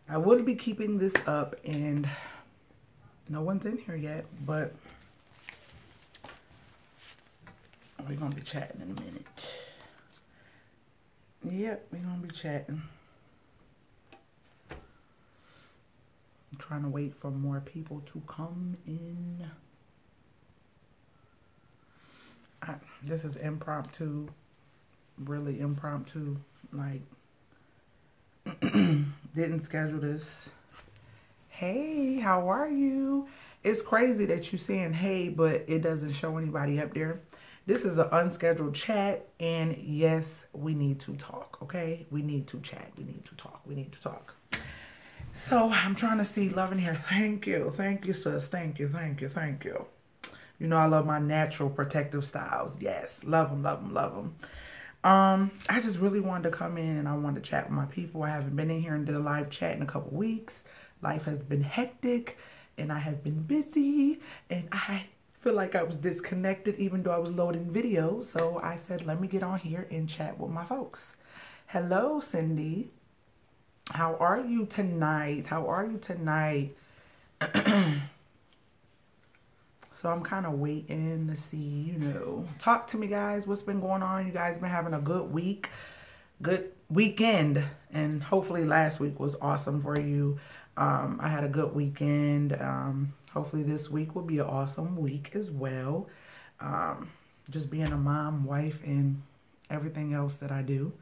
I will be keeping this up, and no one's in here yet, but we're going to be chatting in a minute. Yep, we're going to be chatting. I'm trying to wait for more people to come in. This is impromptu, really impromptu, like, didn't schedule this. Hey, how are you? It's crazy that you're saying hey, but it doesn't show anybody up there. This is an unscheduled chat, and yes, we need to talk, okay? We need to chat. We need to talk. We need to talk. So I'm trying to see Love in here. Thank you. Thank you, sis. Thank you. Thank you. Thank you. You know I love my natural protective styles. Yes. Love them, love them, love them. I just really wanted to come in and I wanted to chat with my people. I haven't been in here and did a live chat in a couple weeks. Life has been hectic and I have been busy and I feel like I was disconnected even though I was loading videos. So I said, let me get on here and chat with my folks. Hello, Cindy. How are you tonight? How are you tonight? So I'm kind of waiting to see, you know, talk to me, guys. What's been going on? You guys been having a good week, good weekend, and hopefully last week was awesome for you. I had a good weekend. Hopefully this week will be an awesome week as well. Just being a mom, wife, and everything else that I do.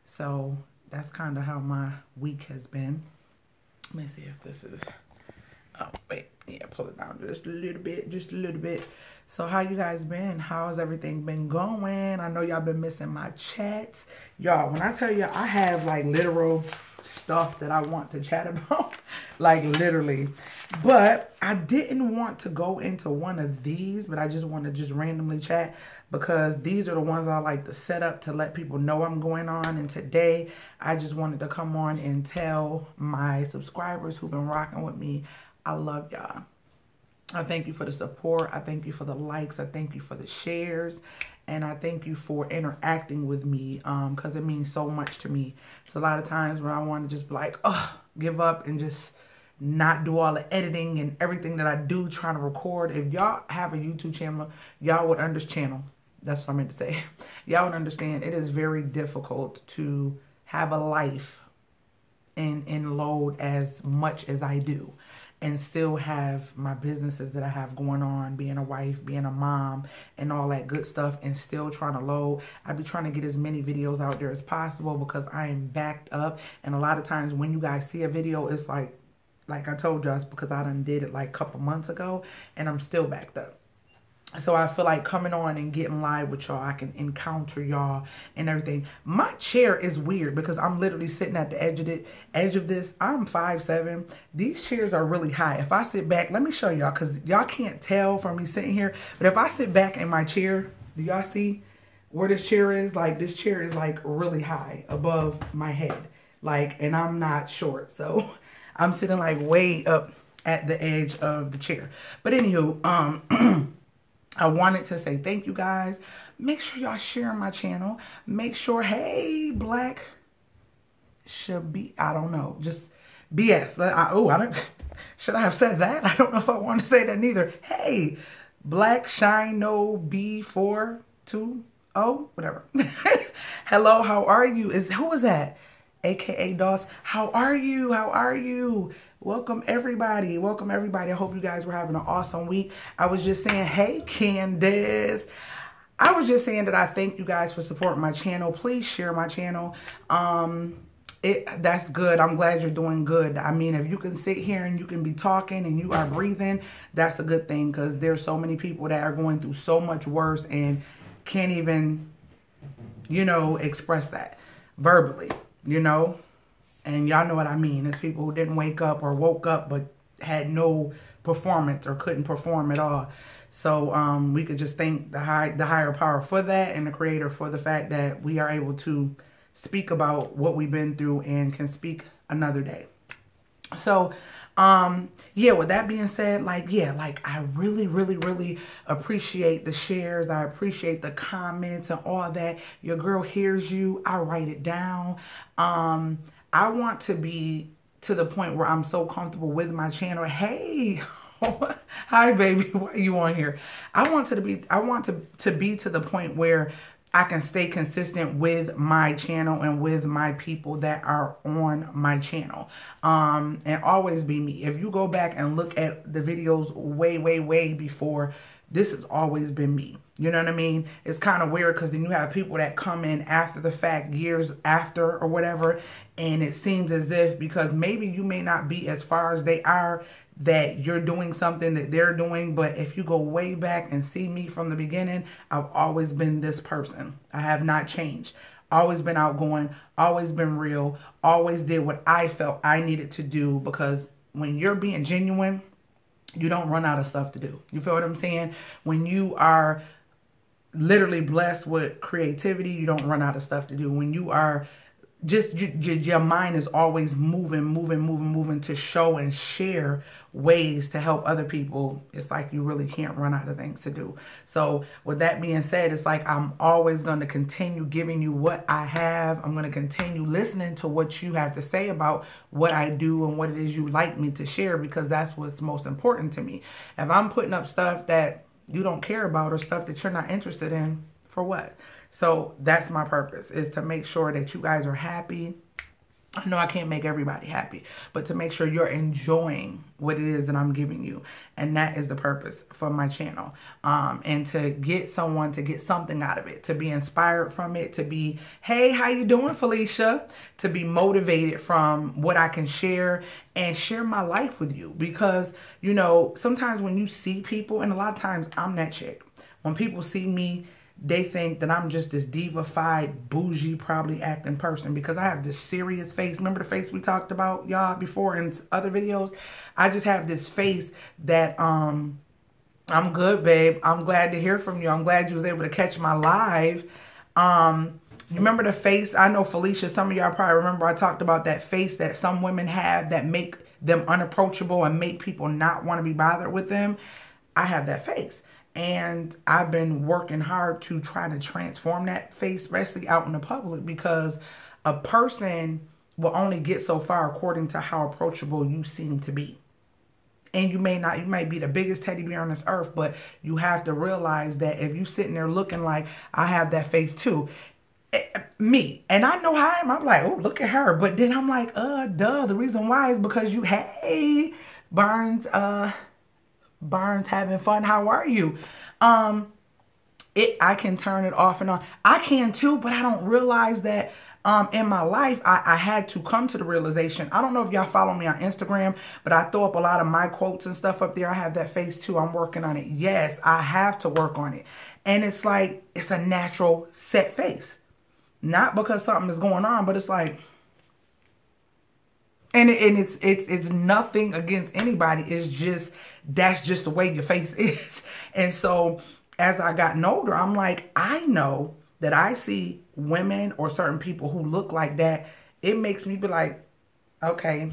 So that's kind of how my week has been. Let me see if this is... Oh, wait. Yeah, pull it down just a little bit. Just a little bit. So how you guys been? How's everything been going? I know y'all been missing my chats. Y'all, when I tell you I have like literal stuff that I want to chat about. Like literally. But I didn't want to go into one of these. But I just want to just randomly chat. Because these are the ones I like to set up to let people know I'm going on. And today I just wanted to come on and tell my subscribers who've been rocking with me, I love y'all. I thank you for the support. I thank you for the likes. I thank you for the shares. And I thank you for interacting with me because it means so much to me. It's a lot of times where I want to just be like, oh, give up and just not do all the editing and everything that I do trying to record. If y'all have a YouTube channel, y'all would understand. That's what I meant to say. Y'all would understand it is very difficult to have a life and load as much as I do. And still have my businesses that I have going on, being a wife, being a mom, and all that good stuff, and still trying to load. I be trying to get as many videos out there as possible because I am backed up. And a lot of times when you guys see a video, it's like I told you, it's because I done did it like a couple months ago, and I'm still backed up. So I feel like coming on and getting live with y'all, I can encounter y'all and everything. My chair is weird because I'm literally sitting at the edge of this. I'm 5'7". These chairs are really high. If I sit back, let me show y'all because y'all can't tell from me sitting here. But if I sit back in my chair, do y'all see where this chair is? Like this chair is like really high above my head. Like, and I'm not short. So I'm sitting like way up at the edge of the chair. But anywho, I wanted to say thank you guys. Make sure y'all share my channel. Make sure, hey, Black should be, I don't know, just BS. Should I have said that? I don't know if I want to say that neither. Hey, Black Shine No B420, whatever. Hello, how are you? Who is that? AKA Doss. How are you? How are you? Welcome everybody. Welcome everybody. I hope you guys were having an awesome week. I was just saying, hey Candace. I was just saying that I thank you guys for supporting my channel. Please share my channel. That's good. I'm glad you're doing good. I mean, if you can sit here and you can be talking and you are breathing, that's a good thing because there's so many people that are going through so much worse and can't even, you know, express that verbally, you know. And y'all know what I mean. It's people who didn't wake up or woke up but had no performance or couldn't perform at all. So we could just thank the higher power for that and the creator for the fact that we are able to speak about what we've been through and can speak another day. So yeah, with that being said, I really appreciate the shares. I appreciate the comments and all that. Your girl hears you. I write it down. I want to be to the point where I'm so comfortable with my channel. Hey, hi baby, why are you on here? I want to be to the point where I can stay consistent with my channel and with my people that are on my channel, and always be me. If you go back and look at the videos way before, this has always been me. You know what I mean? It's kind of weird because then you have people that come in after the fact, years after or whatever, and it seems as if because maybe you may not be as far as they are, that you're doing something that they're doing. But if you go way back and see me from the beginning, I've always been this person. I have not changed. Always been outgoing, always been real, always did what I felt I needed to do, because when you're being genuine, you don't run out of stuff to do. You feel what I'm saying? When you are literally blessed with creativity, you don't run out of stuff to do. When you are just, your mind is always moving to show and share ways to help other people. It's like you really can't run out of things to do. So with that being said, it's like I'm always going to continue giving you what I have. I'm going to continue listening to what you have to say about what I do and what it is you like me to share, because that's what's most important to me. If I'm putting up stuff that you don't care about or stuff that you're not interested in, for what? So that's my purpose, is to make sure that you guys are happy. I know I can't make everybody happy, but to make sure you're enjoying what it is that I'm giving you. And that is the purpose for my channel. And to get someone to get something out of it, to be inspired from it, to be, hey, how you doing, Felicia? To be motivated from what I can share and share my life with you. Because, you know, sometimes when you see people, and a lot of times I'm that chick, when people see me, they think that I'm just this diva-fied, bougie, probably acting person, because I have this serious face. Remember the face we talked about, y'all, before in other videos? I just have this face that, I'm good, babe. I'm glad to hear from you. I'm glad you was able to catch my live. You remember the face? I know, Felicia, some of y'all probably remember I talked about that face that some women have that make them unapproachable and make people not want to be bothered with them. I have that face. And I've been working hard to try to transform that face, especially out in the public, because a person will only get so far according to how approachable you seem to be. And you might be the biggest teddy bear on this earth, but you have to realize that if you sitting there looking like I have that face too, me, and I know how I am, I'm like, oh, look at her. But then I'm like, duh. The reason why is because you, hey, Barnes, having fun. How are you? I can turn it off and on. I can too, but I don't realize that in my life, I had to come to the realization. I don't know if y'all follow me on Instagram, but I throw up a lot of my quotes and stuff up there. I have that face too. I'm working on it. Yes, I have to work on it. And it's like, it's a natural set face. Not because something is going on, but it's like, and it's nothing against anybody. It's just, that's just the way your face is. And so as I gotten older, I'm like, I know that I see women or certain people who look like that. It makes me be like, okay,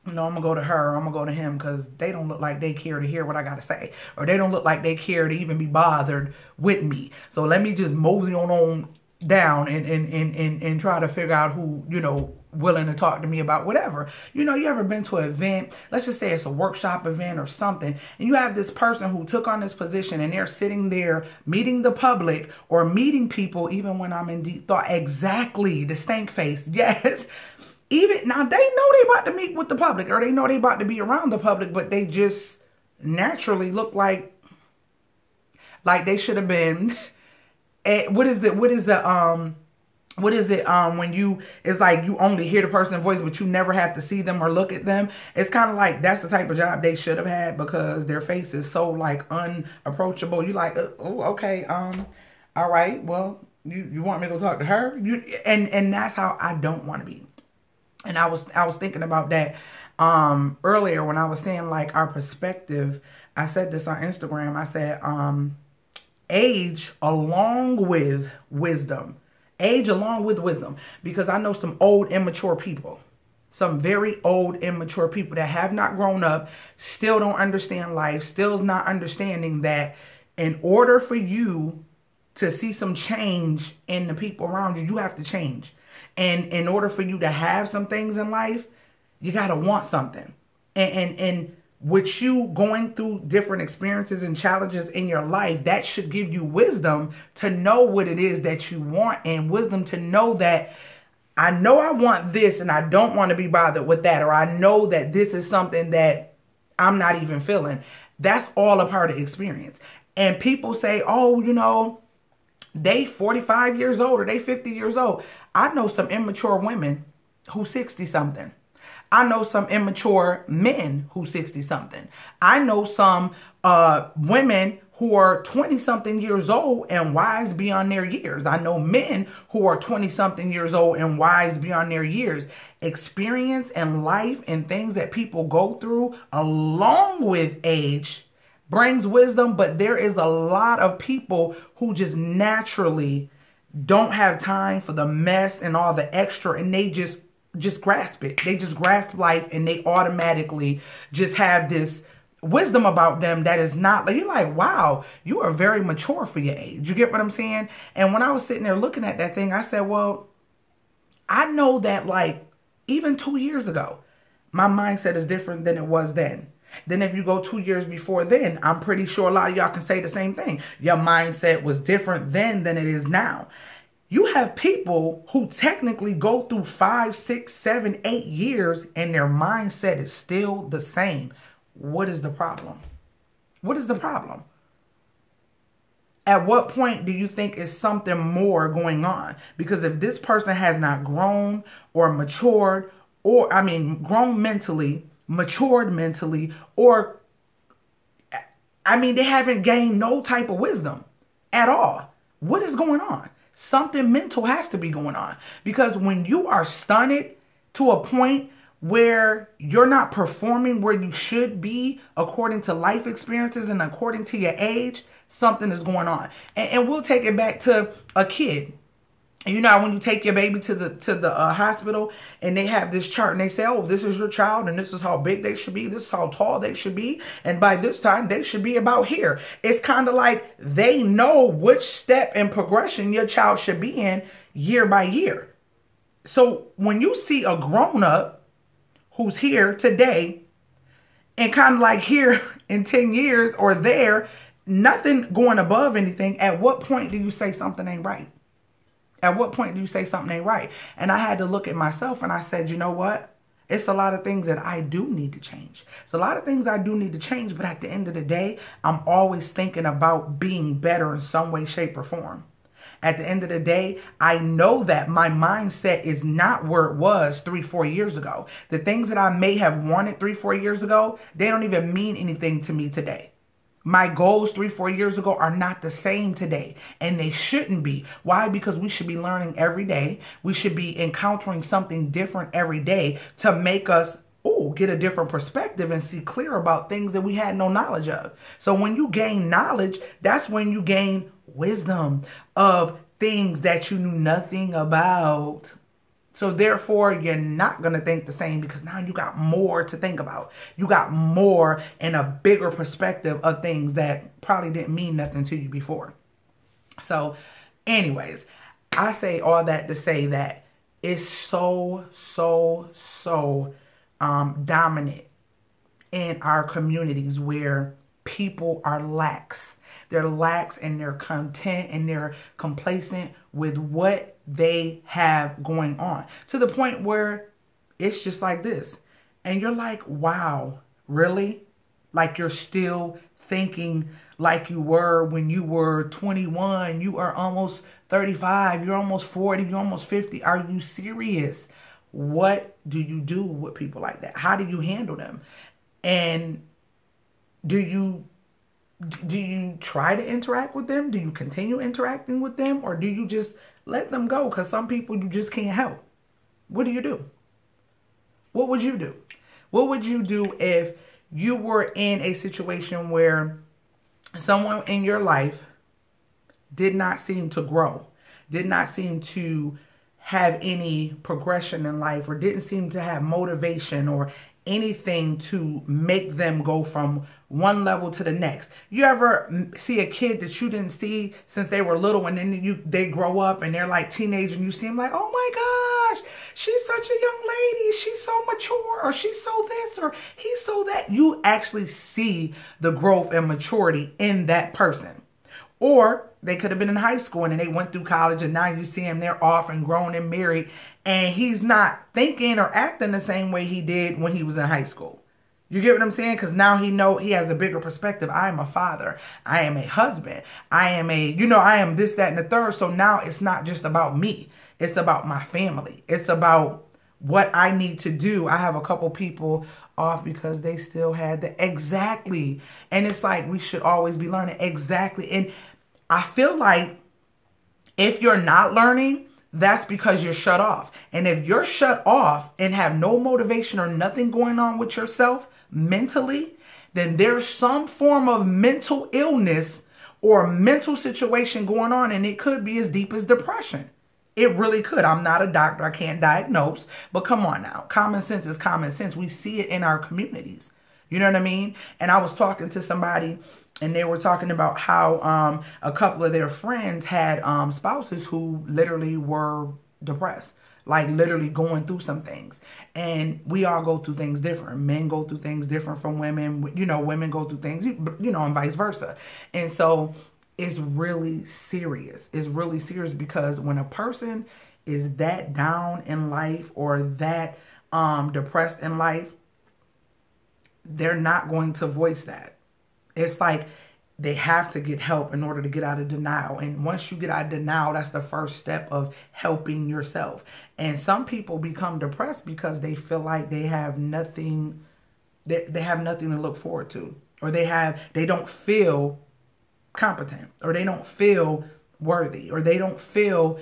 no, I'm going to go to her, I'm going to go to him, because they don't look like they care to hear what I got to say. Or they don't look like they care to even be bothered with me. So let me just mosey on down and try to figure out who, you know, willing to talk to me about whatever. You know, you ever been to an event, let's just say it's a workshop event or something, and you have this person who took on this position and they're sitting there meeting the public or meeting people, even when I'm in deep thought. Exactly, the stank face. Yes. Even now, they know they about to meet with the public, or they know they about to be around the public, but they just naturally look like they should have been. What is it when you, it's like you only hear the person's voice, but you never have to see them or look at them. It's kind of like that's the type of job they should have had, because their face is so like unapproachable. You like, oh, okay, all right, well, you want me to go talk to her? And that's how I don't want to be. And I was thinking about that earlier when I was saying like our perspective. I said this on Instagram. I said age along with wisdom. Age along with wisdom. Because I know some old, immature people. Some very old, immature people that have not grown up, still don't understand life, still not understanding that in order for you to see some change in the people around you, you have to change. And in order for you to have some things in life, You got to want something. And with you going through different experiences and challenges in your life, that should give you wisdom to know what it is that you want, and wisdom to know that I know I want this and I don't want to be bothered with that, or I know that this is something that I'm not even feeling. That's all a part of experience. And people say, oh, you know, they 45 years old or they 50 years old. I know some immature women who 60 something. I know some immature men who 60 something. I know some women who are 20 something years old and wise beyond their years. I know men who are 20 something years old and wise beyond their years. Experience and life and things that people go through along with age brings wisdom, but there is a lot of people who just naturally don't have time for the mess and all the extra, and they just grasp it. They just grasp life, and they automatically just have this wisdom about them that is not, like, you're like, wow, you are very mature for your age. You get what I'm saying? And when I was sitting there looking at that thing, I said, well, I know that, like, even 2 years ago, my mindset is different than it was then. Then if you go 2 years before then, I'm pretty sure a lot of y'all can say the same thing. Your mindset was different then than it is now. You have people who technically go through 5, 6, 7, 8 years and their mindset is still the same. What is the problem? What is the problem? At what point do you think is something more going on? Because if this person has not grown or matured, or, I mean, grown mentally, matured mentally, or, I mean, they haven't gained no type of wisdom at all. What is going on? Something mental has to be going on, because when you are stunted to a point where you're not performing where you should be according to life experiences and according to your age, something is going on. And we'll take it back to a kid. You know, when you take your baby to the hospital and they have this chart and they say, oh, this is your child and this is how big they should be. This is how tall they should be. And by this time, they should be about here. It's kind of like they know which step and progression your child should be in year by year. So when you see a grown up who's here today and kind of like here in 10 years or there, nothing going above anything, at what point do you say something ain't right? At what point do you say something ain't right? And I had to look at myself and I said, you know what? It's a lot of things that I do need to change. It's a lot of things I do need to change. But at the end of the day, I'm always thinking about being better in some way, shape, or form. At the end of the day, I know that my mindset is not where it was 3, 4 years ago. The things that I may have wanted 3, 4 years ago, they don't even mean anything to me today. My goals 3, 4 years ago are not the same today, and they shouldn't be. Why? Because we should be learning every day. We should be encountering something different every day to make us get a different perspective and see clear about things that we had no knowledge of. So when you gain knowledge, that's when you gain wisdom of things that you knew nothing about. So therefore, you're not going to think the same, because now you got more to think about. You got more and a bigger perspective of things that probably didn't mean nothing to you before. So anyways, I say all that to say that it's so dominant in our communities where people are lax. They're lax and they're content and they're complacent with what they have going on, to the point where it's just like this. And you're like, wow, really? Like you're still thinking like you were when you were 21, you are almost 35, you're almost 40, you're almost 50. Are you serious? What do you do with people like that? How do you handle them? And do you try to interact with them? Do you continue interacting with them? Or do you just let them go? Because some people you just can't help. What do you do? What would you do? What would you do if you were in a situation where someone in your life did not seem to grow, did not seem to have any progression in life, or didn't seem to have motivation or anything to make them go from one level to the next? You ever see a kid that you didn't see since they were little, and then they grow up and they're like teenage, and you see them like, oh my gosh, she's such a young lady. She's so mature, or she's so this, or he's so that. You actually see the growth and maturity in that person. Or they could have been in high school and then they went through college and now you see him, they're off and grown and married, and he's not thinking or acting the same way he did when he was in high school. You get what I'm saying? Because now he has a bigger perspective. I am a father. I am a husband. I am I am this, that, and the third. So now it's not just about me. It's about my family. It's about what I need to do. I have a couple people off because they still had the exactly. And it's like we should always be learning exactly. And I feel like if you're not learning, that's because you're shut off. And if you're shut off and have no motivation or nothing going on with yourself mentally, then there's some form of mental illness or mental situation going on. And it could be as deep as depression. It really could. I'm not a doctor. I can't diagnose. But come on now. Common sense is common sense. We see it in our communities. You know what I mean? And I was talking to somebody and they were talking about how a couple of their friends had spouses who literally were depressed. Like literally going through some things. And we all go through things different. Men go through things different from women. Women go through things, and vice versa. And so it's really serious. It's really serious because when a person is that down in life or that depressed in life, they're not going to voice that. It's like they have to get help in order to get out of denial. And once you get out of denial, that's the first step of helping yourself. And some people become depressed because they feel like they have nothing, they have nothing to look forward to, or they don't feel competent, or they don't feel worthy, or they don't feel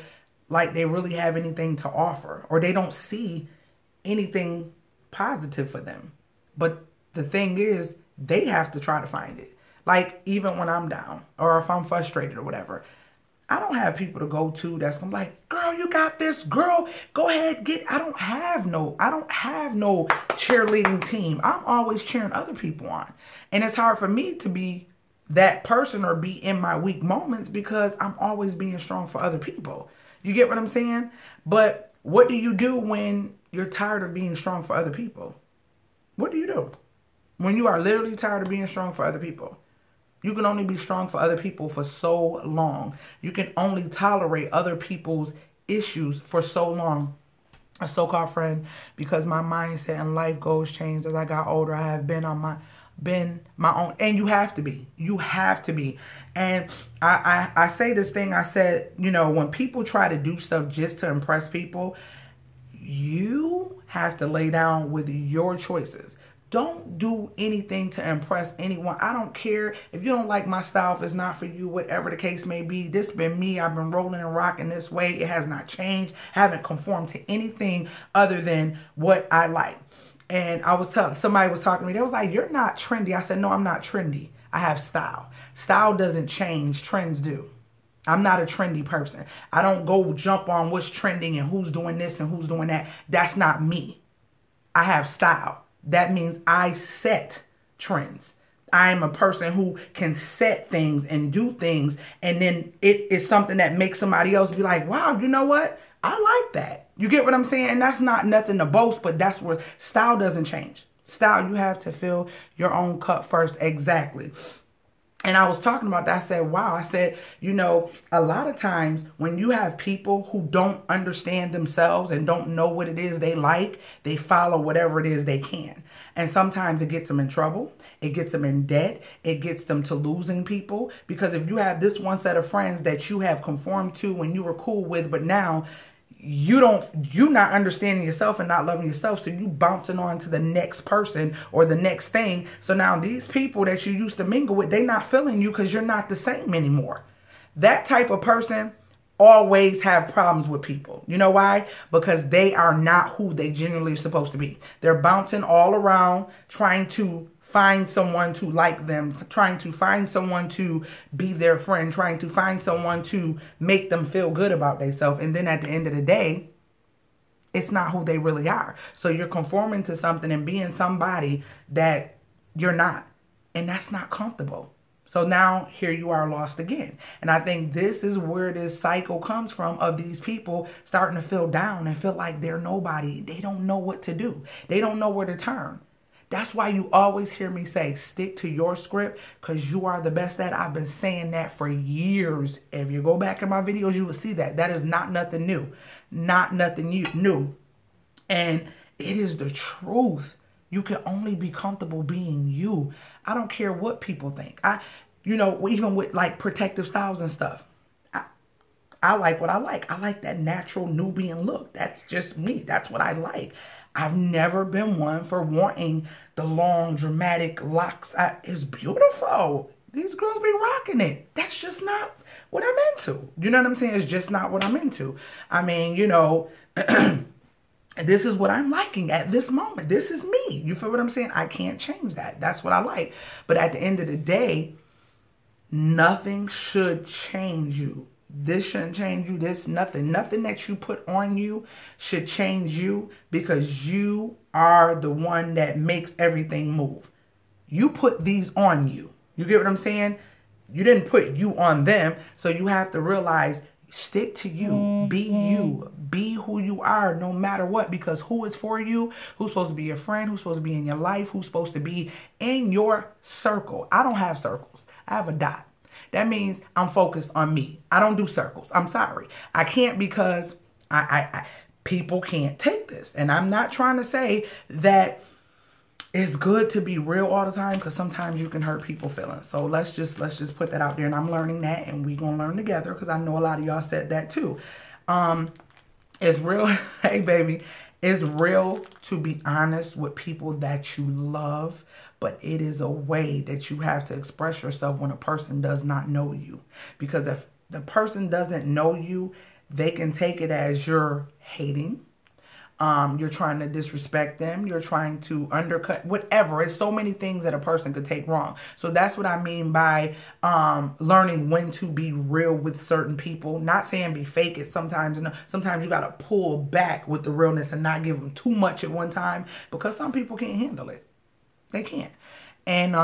like they really have anything to offer, or they don't see anything positive for them. But the thing is, they have to try to find it. Like even when I'm down or if I'm frustrated or whatever, I don't have people to go to that's gonna be like, girl, you got this, girl, go ahead, I don't have no cheerleading team. I'm always cheering other people on. And it's hard for me to be that person or be in my weak moments because I'm always being strong for other people. You get what I'm saying? But what do you do when you're tired of being strong for other people? What do you do when you are literally tired of being strong for other people? You can only be strong for other people for so long. You can only tolerate other people's issues for so long. A so-called friend, because my mindset and life goals changed as I got older. I have been my own, and you have to be. And I say this thing, I said, when people try to do stuff just to impress people, you have to lay down with your choices. Don't do anything to impress anyone. I don't care if you don't like my style, if it's not for you, whatever the case may be. This has been me. I've been rolling and rocking this way. It has not changed. I haven't conformed to anything other than what I like. And somebody was talking to me. They was like, you're not trendy. I said, no, I'm not trendy. I have style. Style doesn't change. Trends do. I'm not a trendy person. I don't go jump on what's trending and who's doing this and who's doing that. That's not me. I have style. That means I set trends. I am a person who can set things and do things. And then it is something that makes somebody else be like, wow, you know what? I like that. You get what I'm saying? And that's not nothing to boast, but that's where style doesn't change. Style, you have to fill your own cup first. Exactly. And I was talking about that. I said, wow. I said, a lot of times when you have people who don't understand themselves and don't know what it is they like, they follow whatever it is they can. And sometimes it gets them in trouble. It gets them in debt. It gets them to losing people. Because if you have this one set of friends that you have conformed to when you were cool with, but now you not understanding yourself and not loving yourself, so you bouncing on to the next person or the next thing. So now these people that you used to mingle with, they not feeling you because you're not the same anymore. That type of person always have problems with people. You know why? Because they are not who they genuinely supposed to be. They're bouncing all around trying to find someone to like them, trying to find someone to be their friend, trying to find someone to make them feel good about themselves. And then at the end of the day, it's not who they really are. So you're conforming to something and being somebody that you're not. And that's not comfortable. So now here you are lost again. And I think this is where this cycle comes from, of these people starting to feel down and feel like they're nobody. They don't know what to do. They don't know where to turn. That's why you always hear me say, stick to your script, because you are the best at it. I've been saying that for years. If you go back in my videos, you will see that. That is not nothing new. Not nothing new. And it is the truth. You can only be comfortable being you. I don't care what people think. Even with like protective styles and stuff, I like what I like. I like that natural Nubian look. That's just me. That's what I like. I've never been one for wanting the long, dramatic locks. It's beautiful. These girls be rocking it. That's just not what I'm into. You know what I'm saying? It's just not what I'm into. I mean, this is what I'm liking at this moment. This is me. You feel what I'm saying? I can't change that. That's what I like. But at the end of the day, nothing should change you. This shouldn't change you. Nothing that you put on you should change you, because you are the one that makes everything move. You put these on you. You get what I'm saying? You didn't put you on them. So you have to realize, stick to you. Be you. Be who you are no matter what, because who is for you? Who's supposed to be your friend? Who's supposed to be in your life? Who's supposed to be in your circle? I don't have circles. I have a dot. That means I'm focused on me. I don't do circles. I'm sorry. I can't, because people can't take this. And I'm not trying to say that it's good to be real all the time, because sometimes you can hurt people's feelings. So let's just put that out there. And I'm learning that, and we're going to learn together, because I know a lot of y'all said that too. It's real. Hey, baby. It's real to be honest with people that you love, but it is a way that you have to express yourself when a person does not know you. Because if the person doesn't know you, they can take it as you're hating. You're trying to disrespect them. You're trying to undercut, whatever. It's so many things that a person could take wrong. So that's what I mean by learning when to be real with certain people. Not saying be fake it sometimes. Sometimes you got to pull back with the realness and not give them too much at one time, because some people can't handle it. They can't. And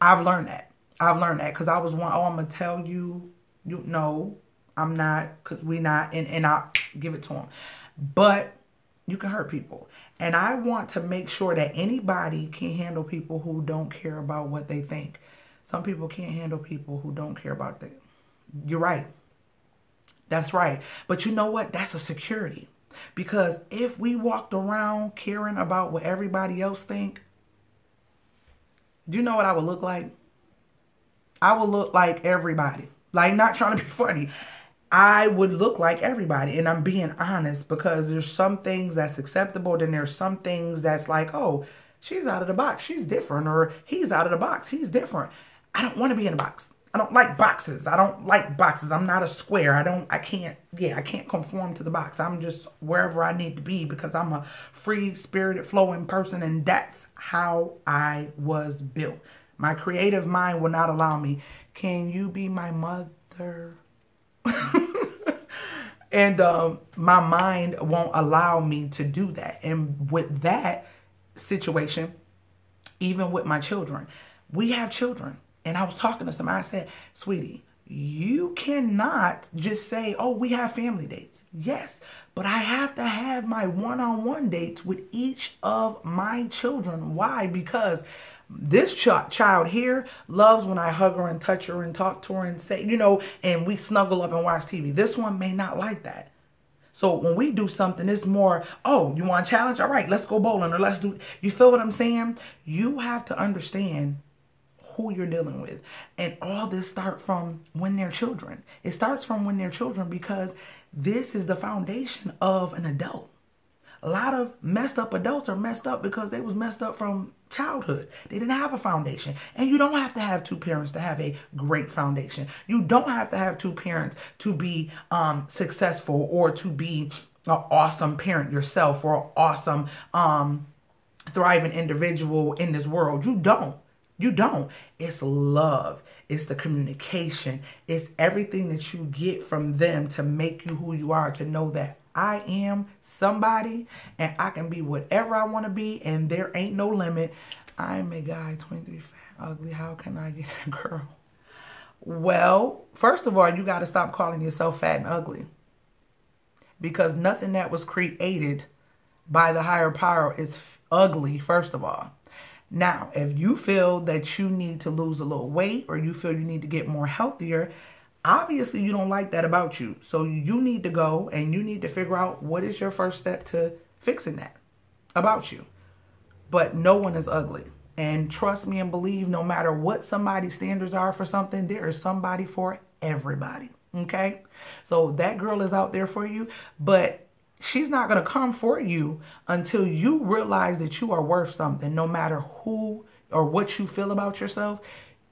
I've learned that. Because I was one, I'm going to tell you, I'm not, because we not, and I'll give it to them. But you can hurt people. And I want to make sure that anybody can handle people who don't care about what they think. Some people can't handle people who don't care about them. You're right. That's right. But you know what? That's a security. Because if we walked around caring about what everybody else think, do you know what I would look like? I would look like everybody. Like, not trying to be funny. I would look like everybody, and I'm being honest, because there's some things that's acceptable, then there's some things that's like, oh, she's out of the box, she's different, or he's out of the box, he's different. I don't want to be in a box. I don't like boxes. I'm not a square. I can't conform to the box. I'm just wherever I need to be, because I'm a free spirited flowing person, and that's how I was built. My creative mind will not allow me. Can you be my mother? And my mind won't allow me to do that. And with that situation, even with my children, we have children. And I was talking to somebody, I said, sweetie, you cannot just say, oh, we have family dates. Yes, but I have to have my one-on-one dates with each of my children. Why? Because this child here loves when I hug her and touch her and talk to her and say, and we snuggle up and watch TV. This one may not like that. So when we do something, it's more, oh, you want a challenge? All right, let's go bowling, or let's do, you feel what I'm saying? You have to understand who you're dealing with. And all this starts from when they're children. It starts from when they're children, because this is the foundation of an adult. A lot of messed up adults are messed up because they was messed up from childhood. They didn't have a foundation. And you don't have to have two parents to have a great foundation. You don't have to have two parents to be successful, or to be an awesome parent yourself, or an awesome thriving individual in this world. You don't. You don't. It's love. It's the communication. It's everything that you get from them to make you who you are, to know that I am somebody and I can be whatever I want to be, and there ain't no limit. I'm a guy, 23 fat. Ugly, how can I get a girl? Well, first of all, you got to stop calling yourself fat and ugly. Because nothing that was created by the higher power is ugly, first of all. Now, if you feel that you need to lose a little weight or you feel you need to get more healthier, obviously you don't like that about you. So you need to go and you need to figure out what is your first step to fixing that about you. But no one is ugly. And trust me and believe, no matter what somebody's standards are for something, there is somebody for everybody. Okay? So that girl is out there for you, but she's not going to come for you until you realize that you are worth something. No matter who or what you feel about yourself,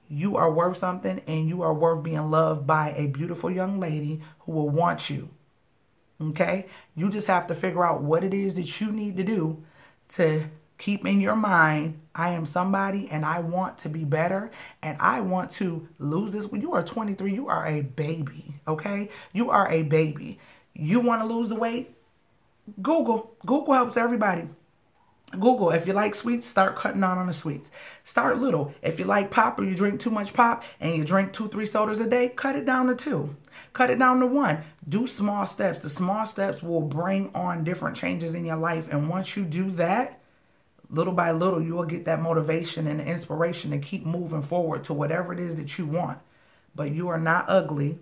you are worth something, and you are worth being loved by a beautiful young lady who will want you. Okay? You just have to figure out what it is that you need to do to keep in your mind, I am somebody and I want to be better and I want to lose this. When you are 23, you are a baby, okay? You are a baby. You want to lose the weight? Google. Google helps everybody. Google, if you like sweets, start cutting down on the sweets. Start little. If you like pop or you drink too much pop and you drink 2-3 sodas a day, cut it down to 2. Cut it down to 1. Do small steps. The small steps will bring on different changes in your life. And once you do that, little by little, you will get that motivation and the inspiration to keep moving forward to whatever it is that you want. But you are not ugly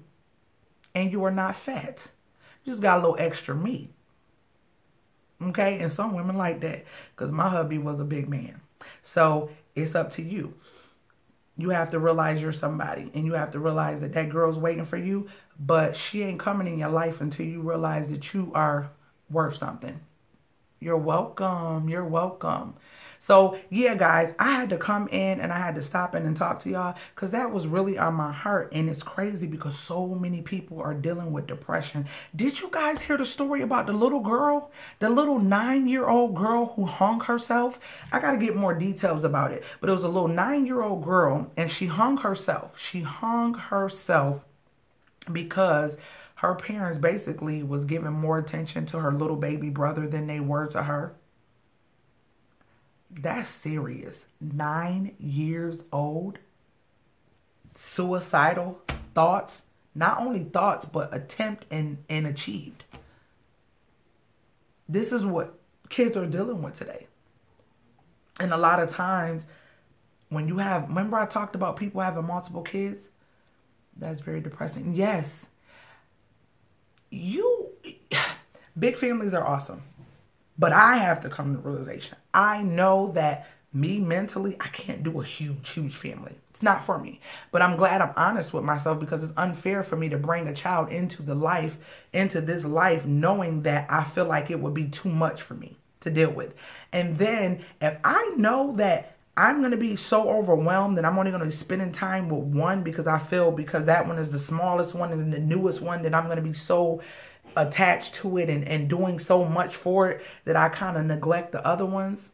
and you are not fat. You just got a little extra meat. Okay? And some women like that because my hubby was a big man. So it's up to you. You have to realize you're somebody and you have to realize that that girl's waiting for you, but she ain't coming in your life until you realize that you are worth something. You're welcome. You're welcome. So, yeah, guys, I had to come in and I had to stop in and talk to y'all because that was really on my heart. And it's crazy because so many people are dealing with depression. Did you guys hear the story about the little girl, the little 9-year-old girl who hung herself? I got to get more details about it. But it was a little 9-year-old girl and she hung herself. She hung herself because her parents basically was giving more attention to her little baby brother than they were to her. That's serious. 9 years old. Suicidal thoughts. Not only thoughts, but attempt and achieved. This is what kids are dealing with today. And a lot of times when you have, remember I talked about people having multiple kids? That's very depressing. Yes. Big families are awesome, but I have to come to the realization. I know that me mentally, I can't do a huge family. It's not for me, but I'm glad I'm honest with myself because it's unfair for me to bring a child into this life, knowing that I feel like it would be too much for me to deal with. And then if I know that I'm going to be so overwhelmed and I'm only going to be spending time with one because I feel because that one is the smallest one and the newest one, that I'm going to be so attached to it and doing so much for it that I kind of neglect the other ones.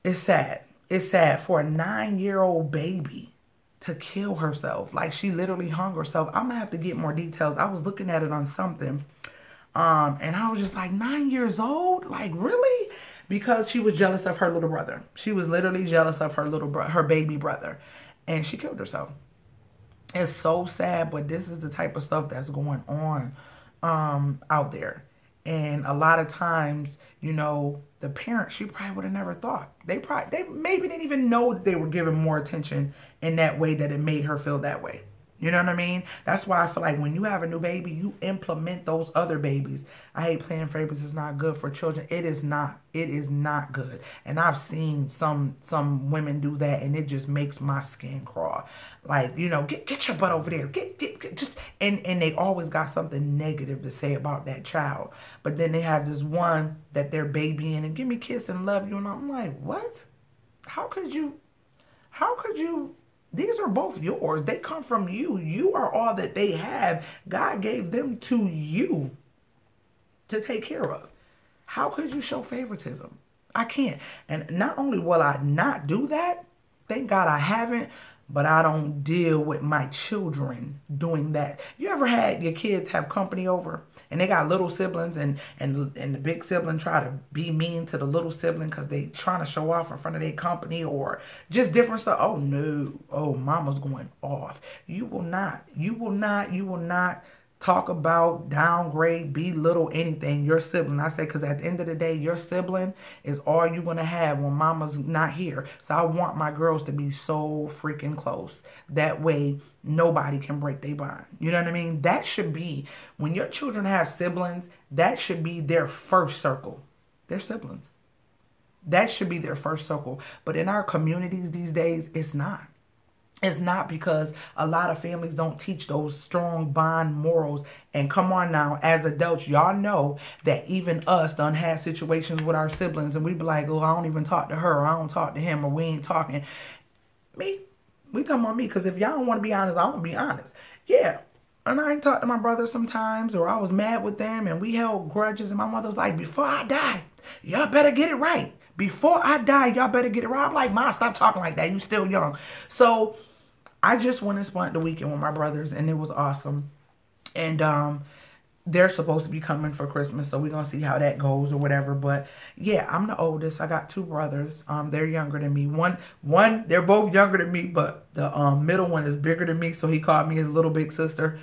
It's sad. It's sad for a 9-year-old baby to kill herself. Like she literally hung herself. I'm going to have to get more details. I was looking at it on something. And I was just like, 9 years old? Like, really? Because she was jealous of her little brother. She was literally jealous of her baby brother. And she killed herself. It's so sad, but this is the type of stuff that's going on out there. And a lot of times, you know, the parents, she probably would have never thought. They maybe didn't even know that they were giving more attention in that way that it made her feel that way. You know what I mean? That's why I feel like when you have a new baby, you implement those other babies. I hate playing favorites. It's not good for children. It is not. It is not good. And I've seen some women do that, and it just makes my skin crawl. Like, you know, get your butt over there. Get just and they always got something negative to say about that child. But then they have this one that they're babying and give me a kiss and love you, and I'm like, what? How could you? These are both yours. They come from you. You are all that they have. God gave them to you to take care of. How could you show favoritism? I can't. And not only will I not do that, thank God I haven't, but I don't deal with my children doing that. You ever had your kids have company over and they got little siblings and the big sibling try to be mean to the little sibling because they trying to show off in front of their company or just different stuff? Oh no. Oh, mama's going off. You will not talk about, downgrade, belittle anything your sibling. I say, because at the end of the day, your sibling is all you're going to have when mama's not here. So I want my girls to be so freaking close. That way, nobody can break their bond. You know what I mean? That should be, when your children have siblings, that should be their first circle. Their siblings. That should be their first circle. But in our communities these days, it's not. It's not, because a lot of families don't teach those strong bond morals. And come on now, as adults, y'all know that even us done had situations with our siblings and we be like, oh, I don't even talk to her, or I don't talk to him, or we ain't talking. Me, we talking about me, because if y'all don't want to be honest, I want to be honest. Yeah, and I ain't talked to my brother sometimes, or I was mad with them and we held grudges, and my mother was like, before I die, y'all better get it right. Before I die, y'all better get it right. I'm like, Mom, stop talking like that. You still young. So I just went and spent the weekend with my brothers, and it was awesome. And they're supposed to be coming for Christmas, so we're going to see how that goes or whatever. But yeah, I'm the oldest. I got two brothers. They're younger than me. One, they're both younger than me, but the middle one is bigger than me, so he called me his little big sister.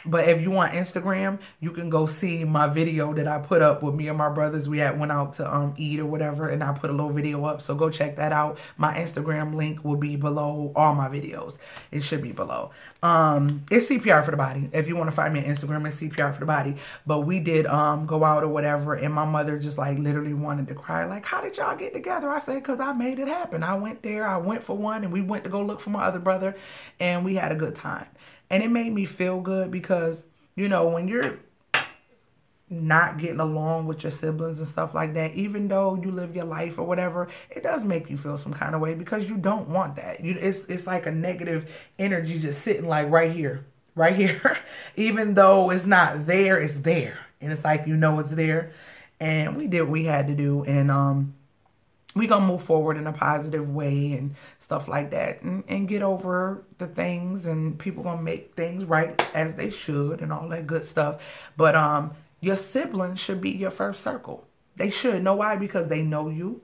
But if you want Instagram, you can go see my video that I put up with me and my brothers. We went out to eat or whatever, and I put a little video up. So go check that out. My Instagram link will be below all my videos. It should be below. It's CPR for the body. If you want to find me on Instagram, it's CPR for the body. But we did go out or whatever, and my mother just like literally wanted to cry. Like, how did y'all get together? I said, because I made it happen. I went there. I went for one, and we went to go look for my other brother, and we had a good time. And it made me feel good because, you know, when you're not getting along with your siblings and stuff like that, even though you live your life or whatever, it does make you feel some kind of way, because you don't want that. It's like a negative energy just sitting like right here. Even though it's not there, it's there. And it's like, you know, it's there. And we did what we had to do. And we gonna move forward in a positive way and stuff like that, and get over the things, and people gonna make things right as they should and all that good stuff. But your siblings should be your first circle. They should. Know why? Because they know you,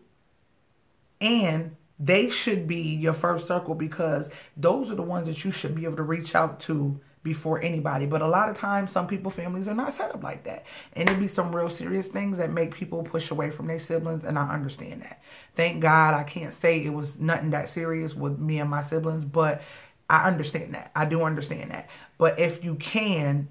and they should be your first circle, because those are the ones that you should be able to reach out to before anybody. But a lot of times, some people's families are not set up like that. And it'd be some real serious things that make people push away from their siblings, and I understand that. Thank God I can't say it was nothing that serious with me and my siblings, but I understand that. I do understand that. But if you can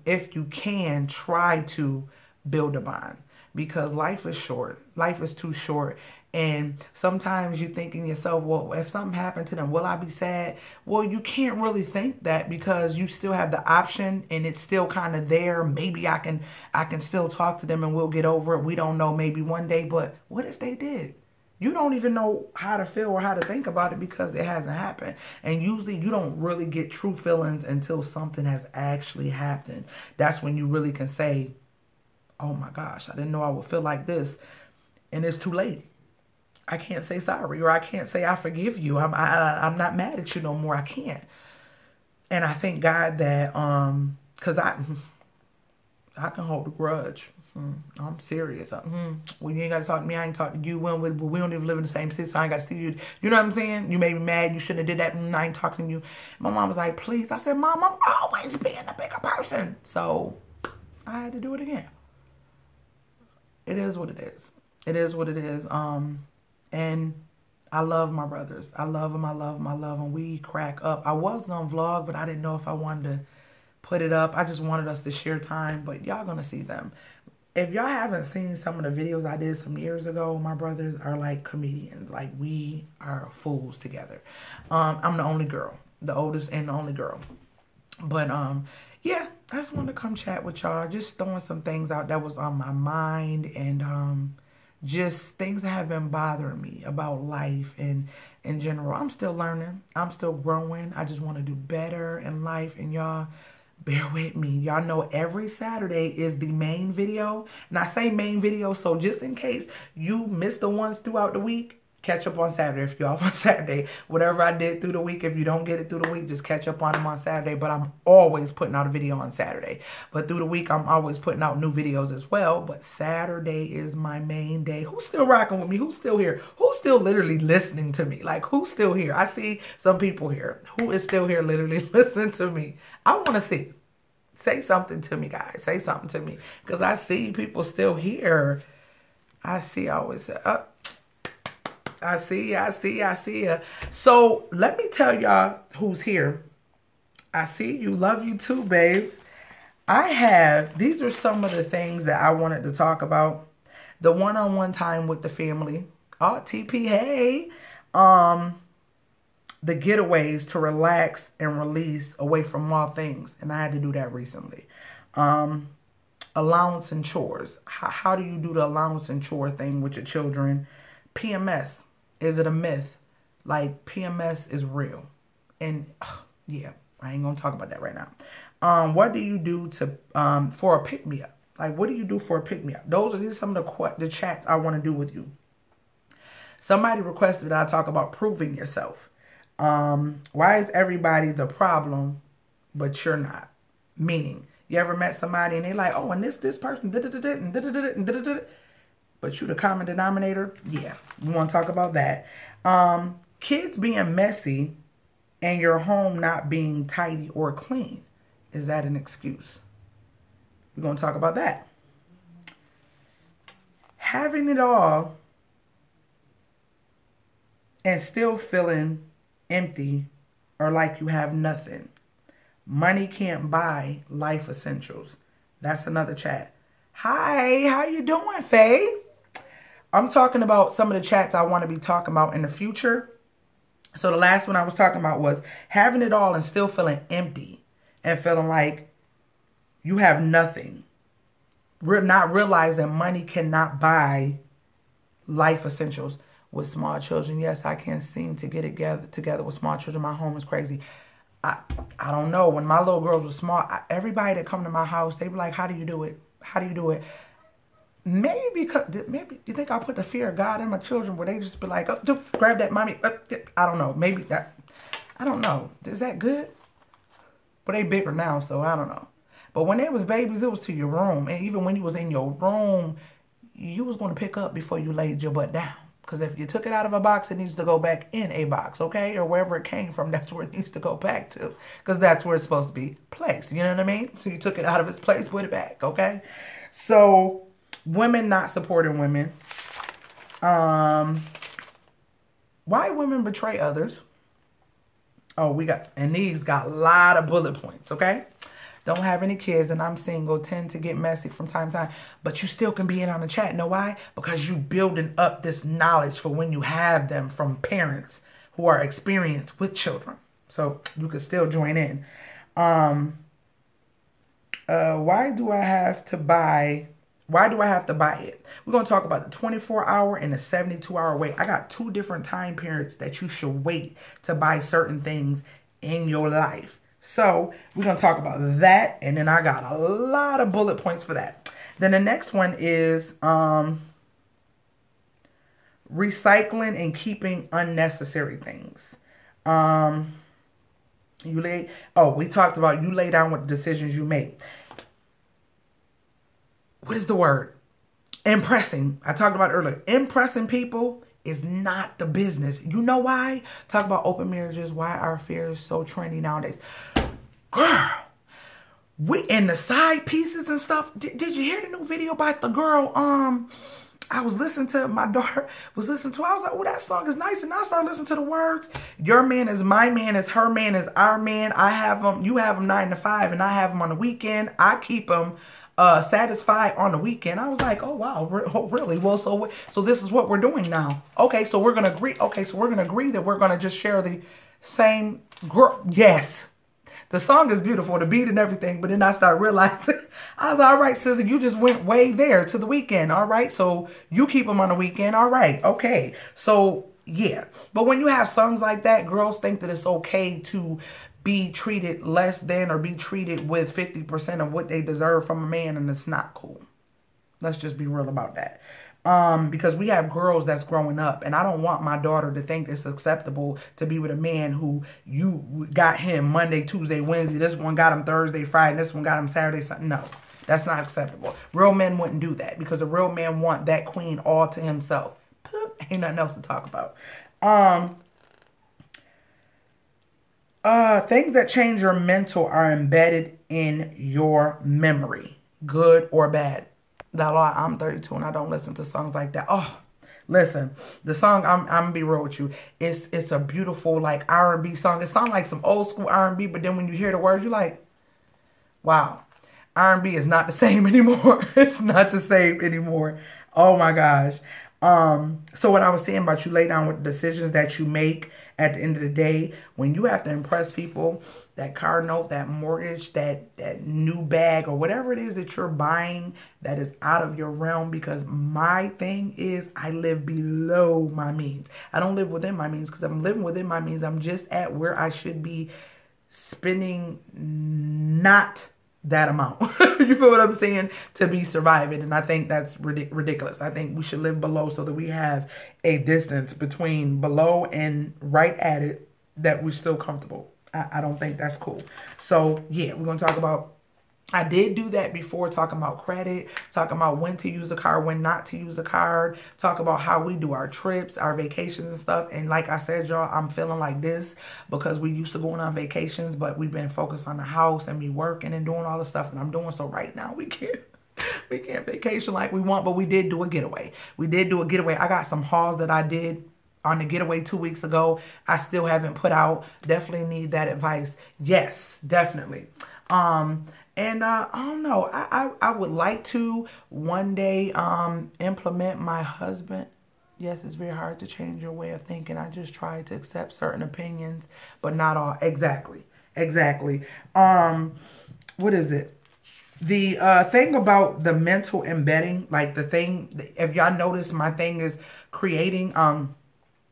try to build a bond, because life is short. Life is too short. And sometimes you thinking yourself, well, if something happened to them, will I be sad? Well, you can't really think that, because you still have the option, and it's still kind of there. Maybe I can still talk to them and we'll get over it. We don't know, maybe one day. But what if they did? You don't even know how to feel or how to think about it, because it hasn't happened. And usually you don't really get true feelings until something has actually happened. That's when you really can say, oh my gosh, I didn't know I would feel like this. And it's too late. I can't say sorry, or I can't say I forgive you. I'm not mad at you no more. I can't. And I thank God that because I can hold a grudge. I'm serious. Well, you ain't got to talk to me. I ain't talk to you. We don't even live in the same city, so I ain't got to see you. You know what I'm saying? You made me mad. You shouldn't have did that. I ain't talking to you. My mom was like, please. I said, Mom, I'm always being the bigger person. So I had to do it again. It is what it is. It is what it is. And I love my brothers. I love them. We crack up. I was going to vlog, but I didn't know if I wanted to put it up. I just wanted us to share time, but y'all going to see them. If y'all haven't seen some of the videos I did some years ago, my brothers are like comedians. Like, we are fools together. I'm the only girl, the oldest and the only girl. But yeah, I just wanted to come chat with y'all. Just throwing some things out that was on my mind, and just things that have been bothering me about life and in general. I'm still learning. I'm still growing. I just want to do better in life. And y'all, bear with me. Y'all know every Saturday is the main video. And I say main video, so just in case you miss the ones throughout the week, Catch up on Saturday if you're off on Saturday. Whatever I did through the week, if you don't get it through the week, just catch up on them on Saturday. But I'm always putting out a video on Saturday. But through the week, I'm always putting out new videos as well. But Saturday is my main day. Who's still rocking with me? Who's still here? Who's still literally listening to me? Like, who's still here? I see some people here. Who is still here literally listening to me? I want to see. Say something to me, guys. Say something to me. Because I see people still here. I always say, I see ya. So let me tell y'all who's here. I see you. Love you too, babes. These are some of the things that I wanted to talk about. The one-on-one time with the family. Oh, TP, hey. The getaways to relax and release away from all things. And I had to do that recently. Allowance and chores. How do you do the allowance and chore thing with your children? PMS. Is it a myth? Like, PMS is real. And, yeah, I ain't going to talk about that right now. What do you do to for a pick-me-up? Like, what do you do for a pick-me-up? These are some of the chats I want to do with you. Somebody requested that I talk about proving yourself. Why is everybody the problem, but you're not? Meaning, you ever met somebody and they like, oh, and this person, but you the common denominator? Yeah, we want to talk about that. Kids being messy and your home not being tidy or clean. Is that an excuse? We're going to talk about that. Having it all and still feeling empty or like you have nothing. Money can't buy life essentials. That's another chat. Hi, how you doing, Faye? I'm talking about some of the chats I want to be talking about in the future. So the last one I was talking about was having it all and still feeling empty and feeling like you have nothing. Not realizing money cannot buy life essentials. With small children, yes, I can't seem to get it together with small children. My home is crazy. I don't know. When my little girls were small, everybody that come to my house, they were like, how do you do it? How do you do it? Maybe you think I put the fear of God in my children where they just be like, oh, grab that mommy. I don't know. Maybe that. I don't know. Is that good? But they bigger now, so I don't know. But when they was babies, it was to your room. And even when you was in your room, you was going to pick up before you laid your butt down. Because if you took it out of a box, it needs to go back in a box, okay? Or wherever it came from, that's where it needs to go back to. Because that's where it's supposed to be placed. You know what I mean? So you took it out of its place, put it back, okay? So, women not supporting women. Why women betray others? Oh, and these got a lot of bullet points, okay? Don't have any kids and I'm single, tend to get messy from time to time. But you still can be in on the chat. Know why? Because you building up this knowledge for when you have them from parents who are experienced with children. So you can still join in. Why do I have to buy it? We're going to talk about the 24-hour and the 72-hour wait. I got 2 different time periods that you should wait to buy certain things in your life. So we're going to talk about that. And then I got a lot of bullet points for that. Then the next one is recycling and keeping unnecessary things. We talked about you lay down with the decisions you make. What is the word? Impressing. I talked about it earlier. Impressing people is not the business. You know why? Talk about open marriages. Why our fear is so trendy nowadays. Girl, and the side pieces and stuff. Did you hear the new video about the girl? I was listening to, my daughter was listening to. I was like, oh, that song is nice. And I started listening to the words. Your man is my man, is her man, is our man. I have them. You have them 9 to 5, and I have them on the weekend. I keep them satisfied on the weekend. I was like, oh, wow, really? Well, so this is what we're doing now. Okay, so we're going to agree. Okay, so we're going to agree that we're going to just share the same girl. Yes. The song is beautiful, the beat and everything, but then I started realizing, I was all right, sister, you just went way there to the weekend, all right? So you keep them on the weekend, all right, okay. So, yeah. But when you have songs like that, girls think that it's okay to be treated less than or be treated with 50% of what they deserve from a man, and it's not cool. Let's just be real about that. Because we have girls that's growing up, and I don't want my daughter to think it's acceptable to be with a man who you got him Monday, Tuesday, Wednesday. This one got him Thursday, Friday. This one got him Saturday, Sunday. No, that's not acceptable. Real men wouldn't do that because a real man want that queen all to himself. Ain't nothing else to talk about. Things that change your mental are embedded in your memory, good or bad. That lie, I'm 32 and I don't listen to songs like that. Oh, listen, the song, I'm gonna be real with you. It's a beautiful like R&B song. It sounds like some old school R&B, but then when you hear the words, you're like, wow, R&B is not the same anymore. It's not the same anymore. Oh my gosh. So what I was saying about you lay down with the decisions that you make at the end of the day, when you have to impress people, that car note, that mortgage, that new bag or whatever it is that you're buying that is out of your realm, because my thing is I live below my means. I don't live within my means, because if I'm living within my means, I'm just at where I should be spending not that amount. You feel what I'm saying? To be surviving. And I think that's ridiculous. I think we should live below so that we have a distance between below and right at it that we're still comfortable. I don't think that's cool. So yeah, we're going to talk about, I did do that before, talking about credit, talking about when to use a card, when not to use a card, talk about how we do our trips, our vacations and stuff. And like I said, y'all, I'm feeling like this because we used to going on vacations, but we've been focused on the house and me working and doing all the stuff that I'm doing. So right now we can't vacation like we want, but we did do a getaway. We did do a getaway. I got some hauls that I did on the getaway 2 weeks ago. I still haven't put out. Definitely need that advice. Yes, definitely. And I don't know, I would like to one day implement my husband. Yes, it's very hard to change your way of thinking. I just try to accept certain opinions, but not all. Exactly. What is it? The thing about the mental embedding, like the thing, if y'all notice, my thing is creating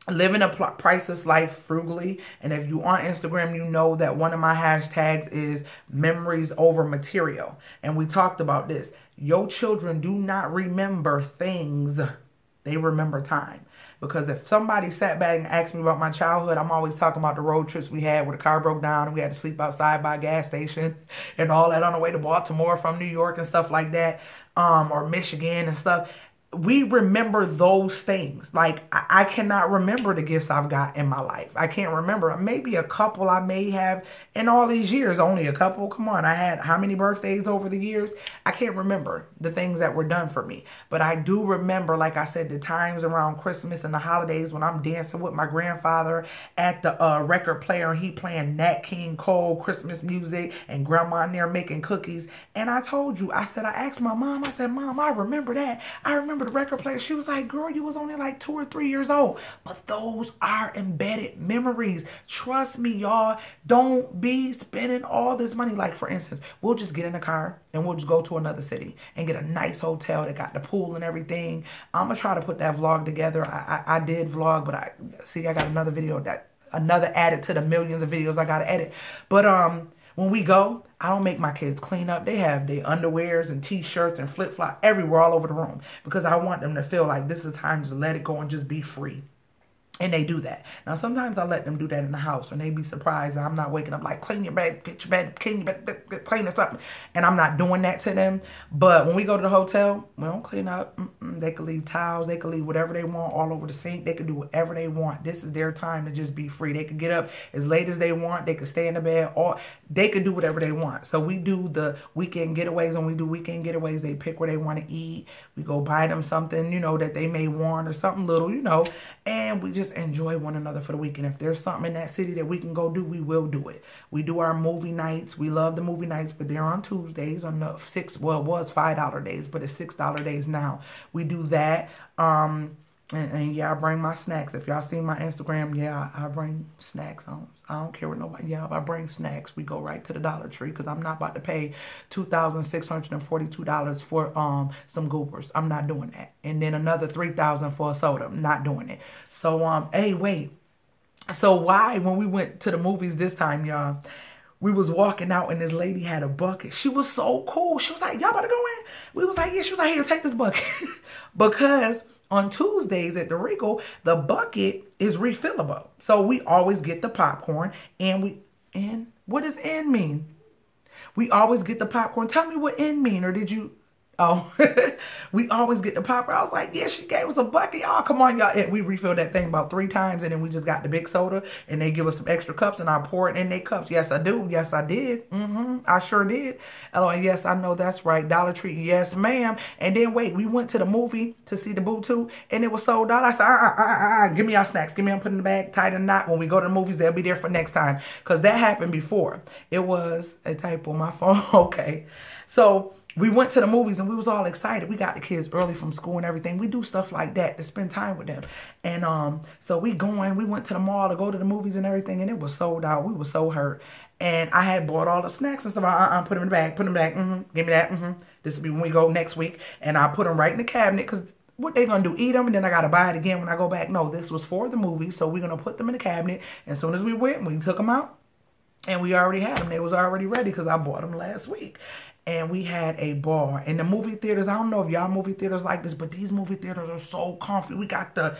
living a priceless life frugally. And if you on Instagram, you know that one of my hashtags is memories over material. And we talked about this. Your children do not remember things. They remember time. Because if somebody sat back and asked me about my childhood, I'm always talking about the road trips we had where the car broke down and we had to sleep outside by a gas station and all that on the way to Baltimore from New York and stuff like that, or Michigan and stuff. We remember those things. Like, I cannot remember the gifts I've got in my life. I can't remember. Maybe a couple I may have in all these years. Only a couple. Come on. I had how many birthdays over the years? I can't remember the things that were done for me. But I do remember, like I said, the times around Christmas and the holidays when I'm dancing with my grandfather at the record player and he playing Nat King Cole Christmas music and grandma in there making cookies. And I told you, I said, I asked my mom, I said, Mom, I remember that. I remember the record player. She was like, girl, you was only like 2 or 3 years old. But those are embedded memories. Trust me, y'all. Don't be spending all this money. Like, for instance, we'll just get in a car and we'll just go to another city and get a nice hotel that got the pool and everything. I'm going to try to put that vlog together. I did vlog, but I got another video another added to the millions of videos I got to edit. But, when we go, I don't make my kids clean up. They have their underwears and t-shirts and flip-flop everywhere all over the room because I want them to feel like this is time to let it go and just be free. And they do that. Now, sometimes I let them do that in the house and they be surprised that I'm not waking up like, clean your bed, get your bed, clean your bed, clean this up. And I'm not doing that to them. But when we go to the hotel, we don't clean up. They can leave towels. They can leave whatever they want all over the sink. They can do whatever they want. This is their time to just be free. They can get up as late as they want. They can stay in the bed. Or they can do whatever they want. So we do the weekend getaways. When we do weekend getaways, they pick where they want to eat. We go buy them something, that they may want or something little, and we just enjoy one another for the weekend. If there's something in that city that we can go do, we will do it. We do our movie nights. We love the movie nights, but they're on Tuesdays on the it was $5 days, but it's $6 days now. We do that. And yeah, I bring my snacks. If y'all see my Instagram, yeah, I bring snacks. I don't care what nobody. Yeah, I bring snacks. We go right to the Dollar Tree because I'm not about to pay $2,642 for some goobers. I'm not doing that. And then another $3,000 for a soda. I'm not doing it. So hey, wait. So why when we went to the movies this time, y'all? We was walking out and this lady had a bucket. She was so cool. She was like, y'all about to go in? We was like, yeah. She was like, here, take this bucket. Because on Tuesdays at the Regal, the bucket is refillable. So we always get the popcorn and what does "in" mean? We always get the popcorn. Tell me what "in" mean, or did you? Oh, we always get the popcorn. I was like, yeah, she gave us a bucket. Y'all, come on, y'all. And we refilled that thing about 3 times, and then we just got the big soda, and they give us some extra cups, and I pour it in their cups. Yes, I do. Yes, I did. I sure did. Oh, yes, I know that's right. Dollar Tree. Yes, ma'am. And then, wait, we went to the movie to see the Boo 2, and it was sold out. I said, give me our snacks. Give me them, put in the bag, tight and knot. When we go to the movies, they'll be there for next time. Because that happened before. It was a typo on my phone. Okay. So we went to the movies and we was all excited. We got the kids early from school and everything. We do stuff like that to spend time with them. And so we went to the mall to go to the movies and everything, and it was sold out. We were so hurt. And I had bought all the snacks and stuff. Put them in the bag. Put them in the bag. Give me that. This will be when we go next week. And I put them right in the cabinet because what they gonna do? Eat them and then I gotta buy it again when I go back? No, this was for the movie. So we're gonna put them in the cabinet. And as soon as we went, we took them out. And we already had them. They was already ready because I bought them last week. And we had a ball. And the movie theaters, I don't know if y'all movie theaters like this, but these movie theaters are so comfy. We got the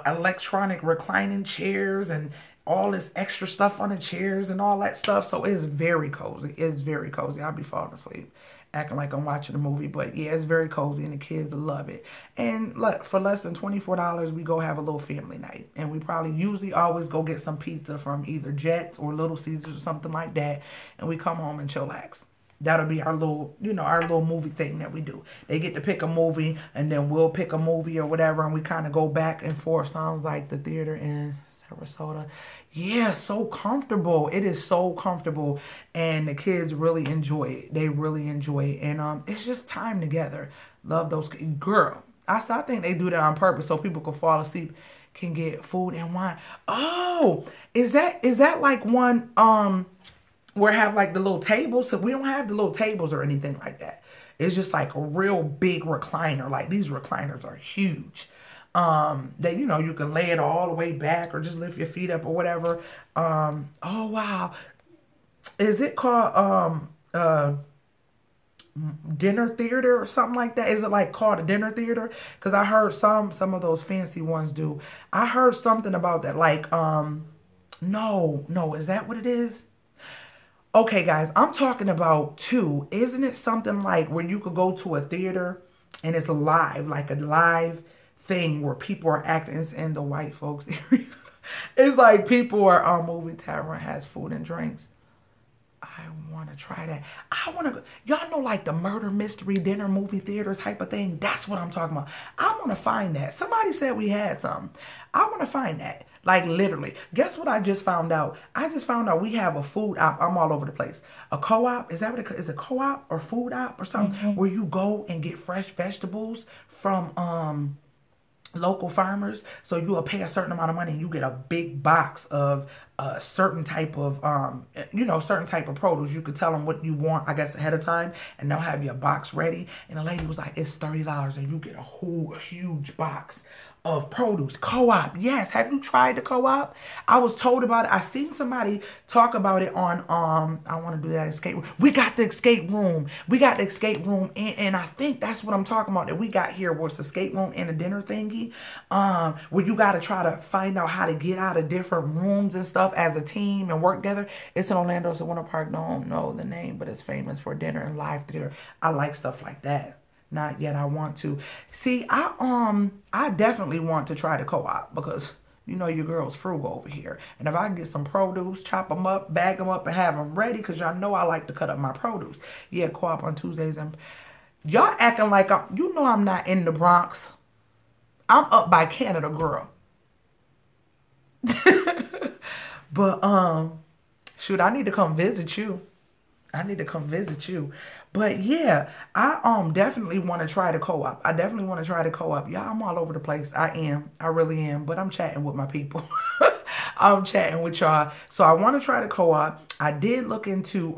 electronic reclining chairs and all this extra stuff on the chairs and all that stuff. So it's very cozy. It's very cozy. I'll be falling asleep acting like I'm watching a movie. But yeah, it's very cozy and the kids love it. And look, for less than $24, we go have a little family night. And we probably usually always go get some pizza from either Jets or Little Caesars or something like that. And we come home and chillax. That'll be our little, our little movie thing that we do. They get to pick a movie, and then we'll pick a movie or whatever, and we kind of go back and forth. Sounds like the theater in Sarasota. Yeah, so comfortable. It is so comfortable, and the kids really enjoy it. They really enjoy it, and it's just time together. Love those girl. I think they do that on purpose so people can fall asleep, can get food and wine. Oh, is that like one where have like the little tables? So we don't have the little tables or anything like that. It's just like a real big recliner. Like these recliners are huge. That you can lay it all the way back or just lift your feet up or whatever. Oh wow. Is it called dinner theater or something like that? Is it like called a dinner theater? Because I heard some of those fancy ones do. I heard something about that. Like no, is that what it is? Okay, guys, I'm talking about too. Isn't it something like where you could go to a theater and it's live, like a live thing where people are acting? It's in the white folks area. It's like people are movie tavern has food and drinks. I want to try that. I want to, y'all know, like the murder mystery dinner movie theater type of thing. That's what I'm talking about. I want to find that. Somebody said we had some. I want to find that. Like literally. Guess what I just found out? I just found out we have a food op. I'm all over the place. A co-op. Is that what it is? A co-op or food op or something where you go and get fresh vegetables from local farmers. So you'll pay a certain amount of money and you get a big box of a certain type of certain type of produce. You could tell them what you want, I guess, ahead of time, and they'll have your box ready. And the lady was like, it's $30 and you get a whole huge box of produce. Co-op. Yes. Have you tried the co-op? I was told about it. I seen somebody talk about it on I want to do that escape room. We got the escape room. We got the escape room, and I think that's what I'm talking about that we got here, was the escape room and a dinner thingy. Where you got to try to find out how to get out of different rooms and stuff as a team and work together. It's in Orlando, so Winter Park. Don't know the name, but it's famous for dinner and live theater. I like stuff like that. Not yet. I want to. See, I definitely want to try the co-op because your girl's frugal over here. And if I can get some produce, chop them up, bag them up, and have them ready, because y'all know I like to cut up my produce. Yeah, co-op on Tuesdays. And y'all acting like I'm not in the Bronx. I'm up by Canada, girl. But shoot, I need to come visit you. But yeah, I definitely want to try the co-op. Y'all, I'm all over the place. I am. I really am. But I'm chatting with my people. I'm chatting with y'all. So I want to try the co-op. I did look into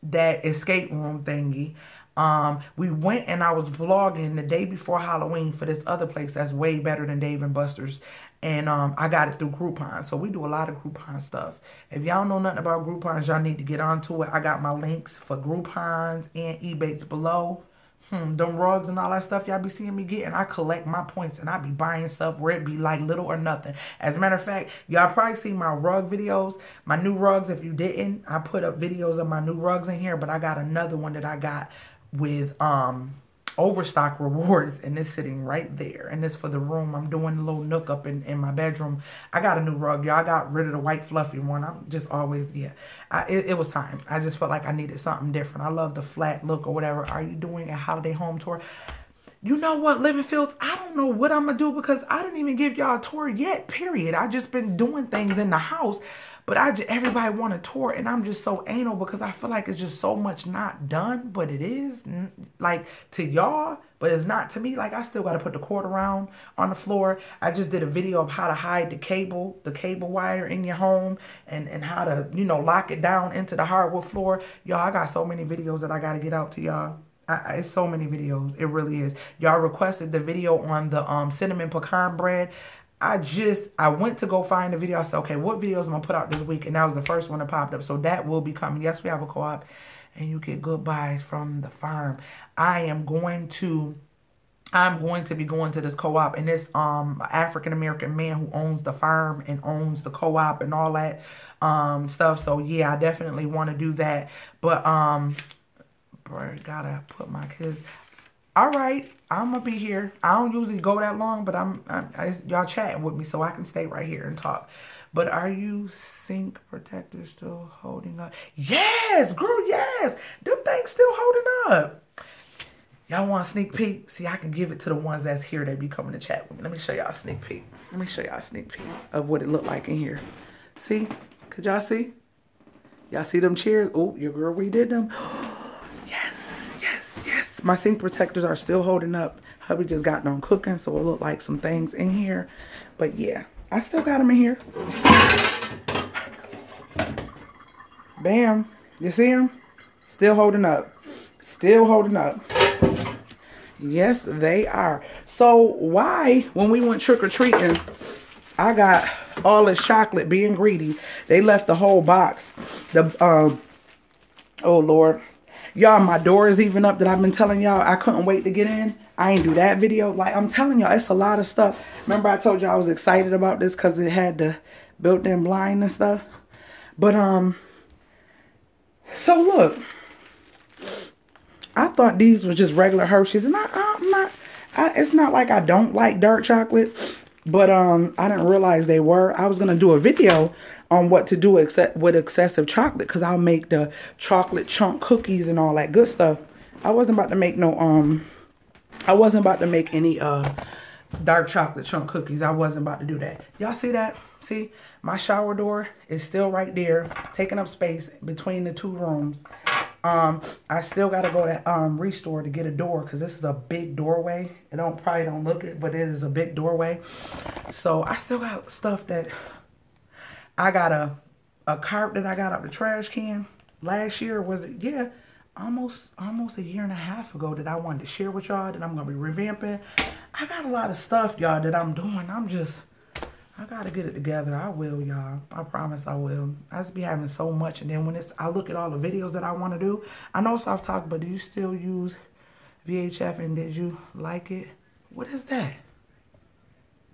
that escape room thingy. We went and I was vlogging the day before Halloween for this other place that's way better than Dave and Buster's. And I got it through Groupon. So we do a lot of Groupon stuff. If y'all know nothing about Groupons, y'all need to get onto it. I got my links for Groupons and EBATES below. Them rugs and all that stuff y'all be seeing me getting, I collect my points and I be buying stuff where it be like little or nothing. As a matter of fact, y'all probably see my rug videos, my new rugs. If you didn't, I put up videos of my new rugs in here, but I got another one that I got with overstock rewards, and it's sitting right there, and it's for the room. I'm doing a little nook up in my bedroom. I got a new rug, y'all. I got rid of the white fluffy one. I'm just always, yeah, it was time. I just felt like I needed something different. I love the flat look or whatever. Are you doing a holiday home tour? You know what, Living Fields, I don't know what I'm going to do because I didn't even give y'all a tour yet, period. I just been doing things in the house, but everybody want a tour, and I'm just so anal because I feel like it's just so much not done, but it is, like, to y'all, but it's not to me. Like, I still got to put the cord around on the floor. I just did a video of how to hide the cable wire in your home, and how to, you know, lock it down into the hardwood floor. Y'all, I got so many videos that I got to get out to y'all. It's so many videos. It really is. Y'all requested the video on the cinnamon pecan bread. I went to go find the video. I said, okay, what videos am I going to put out this week? And that was the first one that popped up. So that will be coming. Yes, we have a co-op, and you get good buys from the farm. I'm going to be going to this co-op, and this African-American man who owns the farm and owns the co-op and all that stuff. So yeah, I definitely want to do that. But bro, gotta put my kids. All right, I'm gonna be here. I don't usually go that long, but y'all chatting with me, so I can stay right here and talk. But are you sink protectors still holding up? Yes, girl, yes. Them things still holding up. Y'all want a sneak peek? See, I can give it to the ones that's here that be coming to chat with me. Let me show y'all a sneak peek. Let me show y'all a sneak peek of what it looked like in here. See? Could y'all see? Y'all see them chairs? Oh, your girl redid them. Yes, yes, yes. My sink protectors are still holding up. Hubby just got done cooking, so it looked like some things in here. But yeah, I still got them in here. Bam. You see them? Still holding up. Still holding up. Yes, they are. So why, when we went trick-or-treating, I got all this chocolate, being greedy. They left the whole box. Oh, Lord. Y'all, my door is even up that I've been telling y'all I couldn't wait to get in. I ain't do that video. Like, I'm telling y'all, it's a lot of stuff. Remember I told y'all I was excited about this because it had the built-in blind and stuff. But, so look. I thought these were just regular Hershey's, and it's not like I don't like dark chocolate, but I didn't realize they were. I was going to do a video on what to do with excessive chocolate, because I'll make the chocolate chunk cookies and all that good stuff. I wasn't about to make any dark chocolate chunk cookies. I wasn't about to do that. Y'all see that? See, my shower door is still right there, taking up space between the two rooms. I still got to go to Restore to get a door, because this is a big doorway. It probably don't look it, but it is a big doorway. So I still got stuff that I got a carp that I got out the trash can last year. Was it? Yeah, almost a year and a half ago that I wanted to share with y'all that I'm gonna be revamping. I got a lot of stuff, y'all, that I'm doing. I gotta get it together. I will, y'all. I promise I will. I just be having so much, and then when I look at all the videos that I want to do. I know it's off topic, but do you still use VHF, and did you like it? What is that?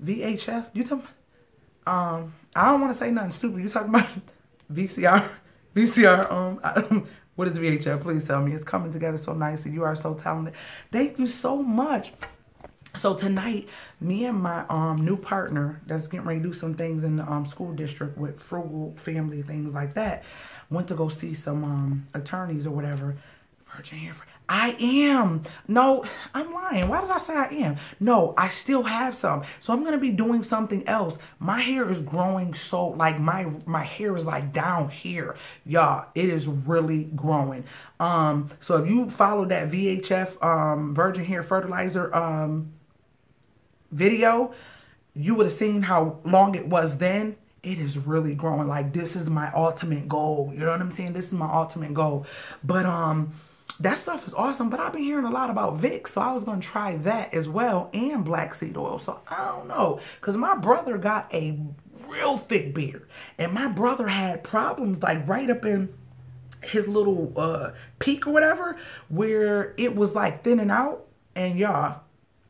VHF? You talking? I don't want to say nothing stupid. You talking about VCR? VCR. What is VHF? Please tell me. It's coming together so nicely. You are so talented. Thank you so much. So tonight, me and my new partner that's getting ready to do some things in the school district with frugal family, things like that, went to go see some attorneys or whatever. Virgin hair. I am. No, I'm lying. Why did I say I am? No, I still have some. So I'm going to be doing something else. My hair is growing so, like, my hair is like down here. Y'all, it is really growing. So if you follow that VHF virgin hair fertilizer video, you would have seen how long it was then. It is really growing. Like, this is my ultimate goal. You know what I'm saying? This is my ultimate goal. But that stuff is awesome, but I've been hearing a lot about Vicks, so I was going to try that as well, and black seed oil. So I don't know, because my brother got a real thick beard, and my brother had problems like right up in his little peak or whatever, where it was like thinning out. And y'all,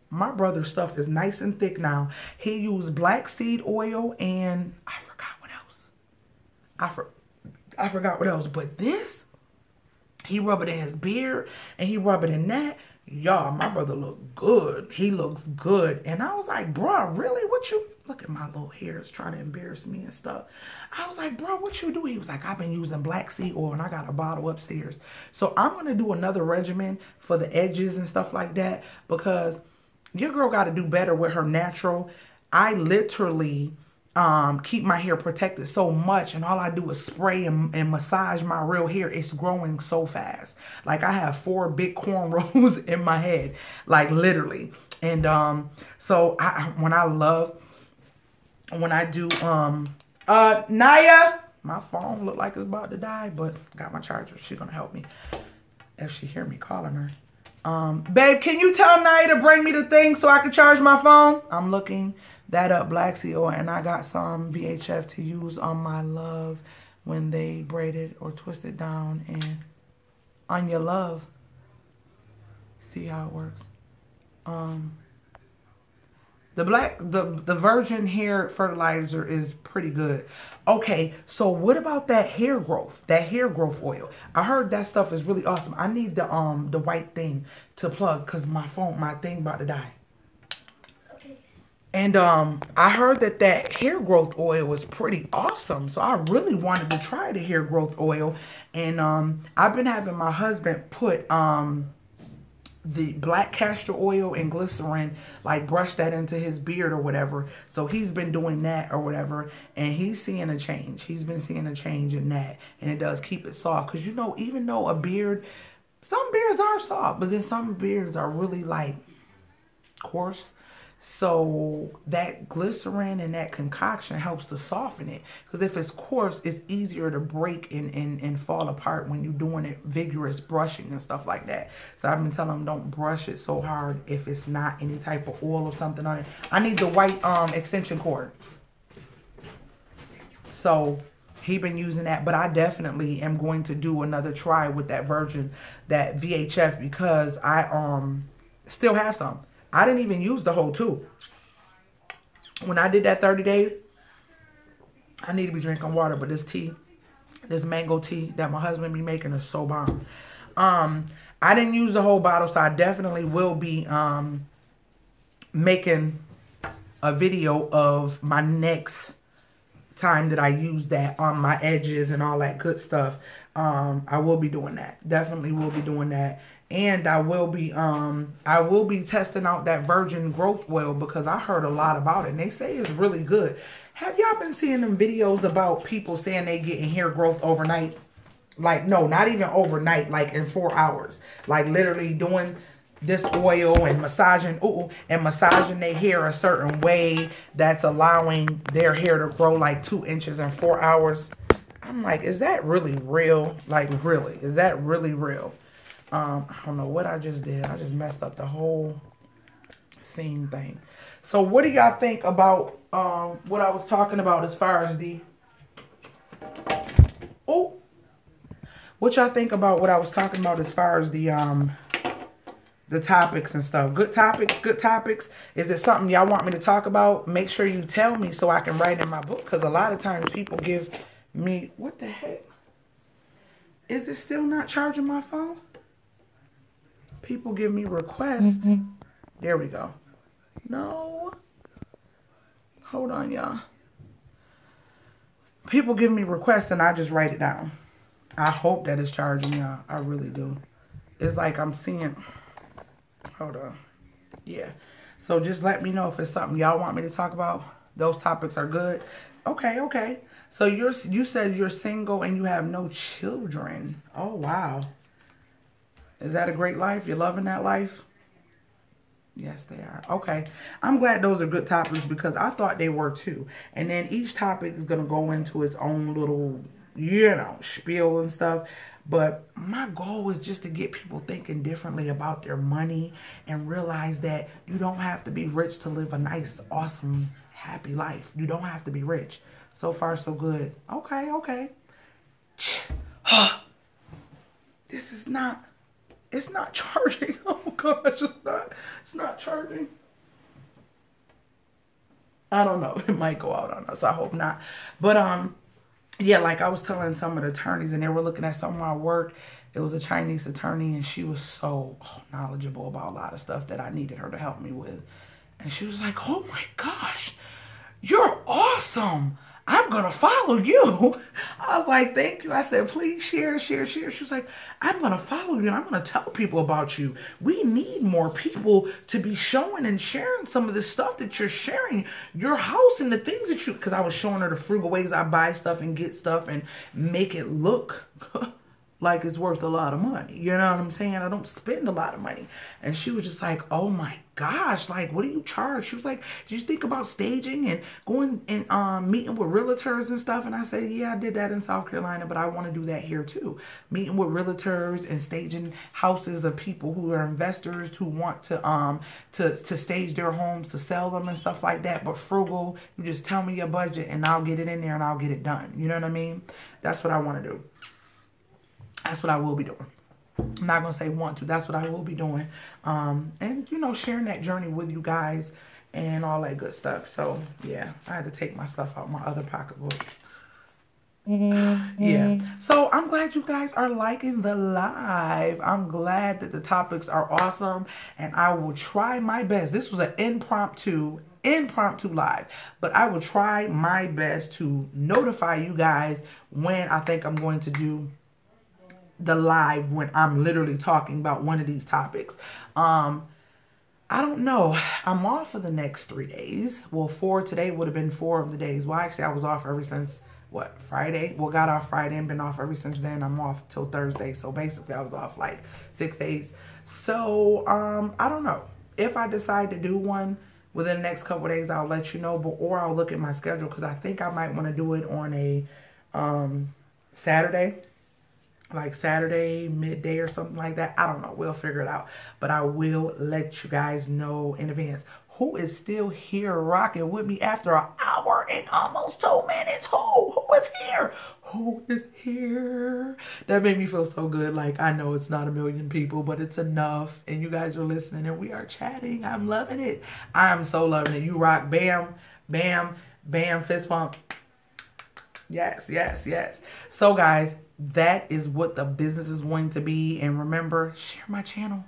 my brother's stuff is nice and thick now. He used black seed oil, and I forgot what else. I forgot what else, but this, he rub it in his beard, and he rub it in that. Y'all, my brother look good. He looks good. And I was like, bro, really? What you... Look at my little hairs trying to embarrass me and stuff. I was like, bro, what you do? He was like, I've been using black seed oil, and I got a bottle upstairs. So I'm going to do another regimen for the edges and stuff like that, because your girl got to do better with her natural. I literally... keep my hair protected so much, and all I do is spray and massage my real hair. It's growing so fast. Like, I have 4 big cornrows in my head, like literally. And so when I do Naya, my phone look like it's about to die, but got my charger. She's gonna help me if she hear me calling her. Babe, can you tell Naya to bring me the thing so I can charge my phone? I'm looking that up, black seed oil, and I got some VHF to use on my love when they braid it or twist it down, and on your love. See how it works. The virgin hair fertilizer is pretty good. Okay, so what about that hair growth? That hair growth oil. I heard that stuff is really awesome. I need the white thing to plug, because my thing about to die. And I heard that hair growth oil was pretty awesome. So I really wanted to try the hair growth oil. And I've been having my husband put the black castor oil and glycerin, like brush that into his beard or whatever. So he's been doing that or whatever. And he's seeing a change. He's been seeing a change in that. And it does keep it soft. Because, you know, even though a beard, some beards are soft, but then some beards are really like coarse. So that glycerin and that concoction helps to soften it. Because if it's coarse, it's easier to break and fall apart when you're doing it vigorous brushing and stuff like that. So I've been telling them, don't brush it so hard if it's not any type of oil or something on it. I need the white extension cord. So he been using that. But I definitely am going to do another try with that that VHF, because I still have some. I didn't even use the whole tube. When I did that 30 days, I need to be drinking water, but this tea, this mango tea that my husband be making is so bomb. I didn't use the whole bottle, so I definitely will be making a video of my next time that I use that on my edges and all that good stuff. I will be doing that. Definitely will be doing that. And I will be testing out that virgin growth oil, because I heard a lot about it and they say it's really good. Have y'all been seeing them videos about people saying they getting hair growth overnight? Like, no, not even overnight, like in 4 hours. Like literally doing this oil and massaging their hair a certain way that's allowing their hair to grow like 2 inches in 4 hours. I'm like, is that really real? Like, really? Is that really real? I don't know what I just did. I just messed up the whole scene thing. So what do y'all think about what I was talking about as far as the... Oh! What y'all think about what I was talking about as far as the topics and stuff? Good topics, good topics. Is it something y'all want me to talk about? Make sure you tell me so I can write in my book. Because a lot of times people give me... What the heck? Is it still not charging my phone? People give me requests. There we go. No. Hold on, y'all. People give me requests and I just write it down. I hope that it's charging, y'all. I really do. It's like I'm seeing... Hold on. Yeah. So just let me know if it's something y'all want me to talk about. Those topics are good. Okay, okay. So you said you're single and you have no children. Oh, wow. Is that a great life? You're loving that life? Yes, they are. Okay. I'm glad those are good topics, because I thought they were too. And then each topic is going to go into its own little, you know, spiel and stuff. But my goal is just to get people thinking differently about their money and realize that you don't have to be rich to live a nice, awesome, happy life. You don't have to be rich. So far, so good. Okay, okay. This is not, it's not charging. Oh gosh, it's not charging. I don't know. It might go out on us. I hope not. But yeah, like I was telling some of the attorneys and they were looking at some of my work. It was a Chinese attorney and she was so knowledgeable about a lot of stuff that I needed her to help me with. And she was like, oh my gosh, you're awesome. I'm going to follow you. I was like, thank you. I said, please share, share, share. She was like, I'm going to follow you and I'm going to tell people about you. We need more people to be showing and sharing some of the stuff that you're sharing. Your house and the things that you, because I was showing her the frugal ways I buy stuff and get stuff and make it look like it's worth a lot of money. You know what I'm saying? I don't spend a lot of money. And she was just like, oh my gosh, like, what do you charge? She was like, did you think about staging and going and meeting with realtors and stuff? And I said, yeah, I did that in South Carolina, but I want to do that here too. Meeting with realtors and staging houses of people who are investors who want to stage their homes, to sell them and stuff like that. But frugal, you just tell me your budget and I'll get it in there and I'll get it done. You know what I mean? That's what I want to do. That's what I will be doing. I'm not going to say want to. That's what I will be doing. And, you know, sharing that journey with you guys and all that good stuff. So, yeah, I had to take my stuff out my other pocketbook. Yeah. So, I'm glad you guys are liking the live. I'm glad that the topics are awesome. And I will try my best. This was an impromptu live, but I will try my best to notify you guys when I think I'm going to do the live, when I'm literally talking about one of these topics. I don't know. I'm off for the next 3 days. Well, 4 today would have been 4 of the days. Well, actually, I was off ever since, what, Friday? Well, got off Friday and been off ever since then. I'm off till Thursday. So basically, I was off like 6 days. So, I don't know. If I decide to do one within the next couple of days, I'll let you know. Or I'll look at my schedule because I think I might want to do it on a Saturday. Like Saturday, midday or something like that. I don't know. We'll figure it out. But I will let you guys know in advance. Who is still here rocking with me after an hour and almost 2 minutes? Who is here? Who is here? That made me feel so good. Like, I know it's not a million people, but it's enough. And you guys are listening and we are chatting. I'm loving it. I'm so loving it. You rock. Bam, bam, bam. Fist bump. Yes, yes, yes. So, guys, that is what the business is going to be. And remember, share my channel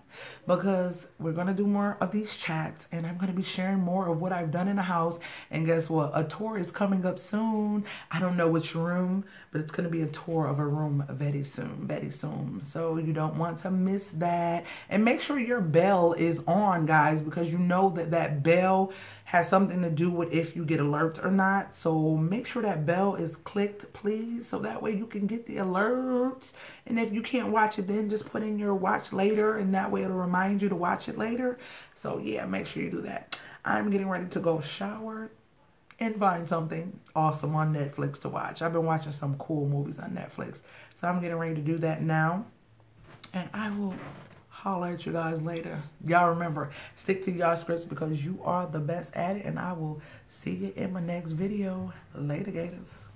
because we're going to do more of these chats and I'm going to be sharing more of what I've done in the house. And guess what? A tour is coming up soon. I don't know which room, but it's going to be a tour of a room very soon, very soon. So you don't want to miss that. And make sure your bell is on, guys, because you know that that bell has something to do with if you get alerts or not. So make sure that bell is clicked, please, so that way you can get the alerts. And if you can't watch it then, just put in your watch later, and that way it'll remind you to watch it later. So yeah, make sure you do that. I'm getting ready to go shower and find something awesome on Netflix to watch. I've been watching some cool movies on Netflix. So I'm getting ready to do that now. And I will holler at you guys later. Y'all remember, stick to y'all scripts because you are the best at it. And I will see you in my next video. Later, Gators.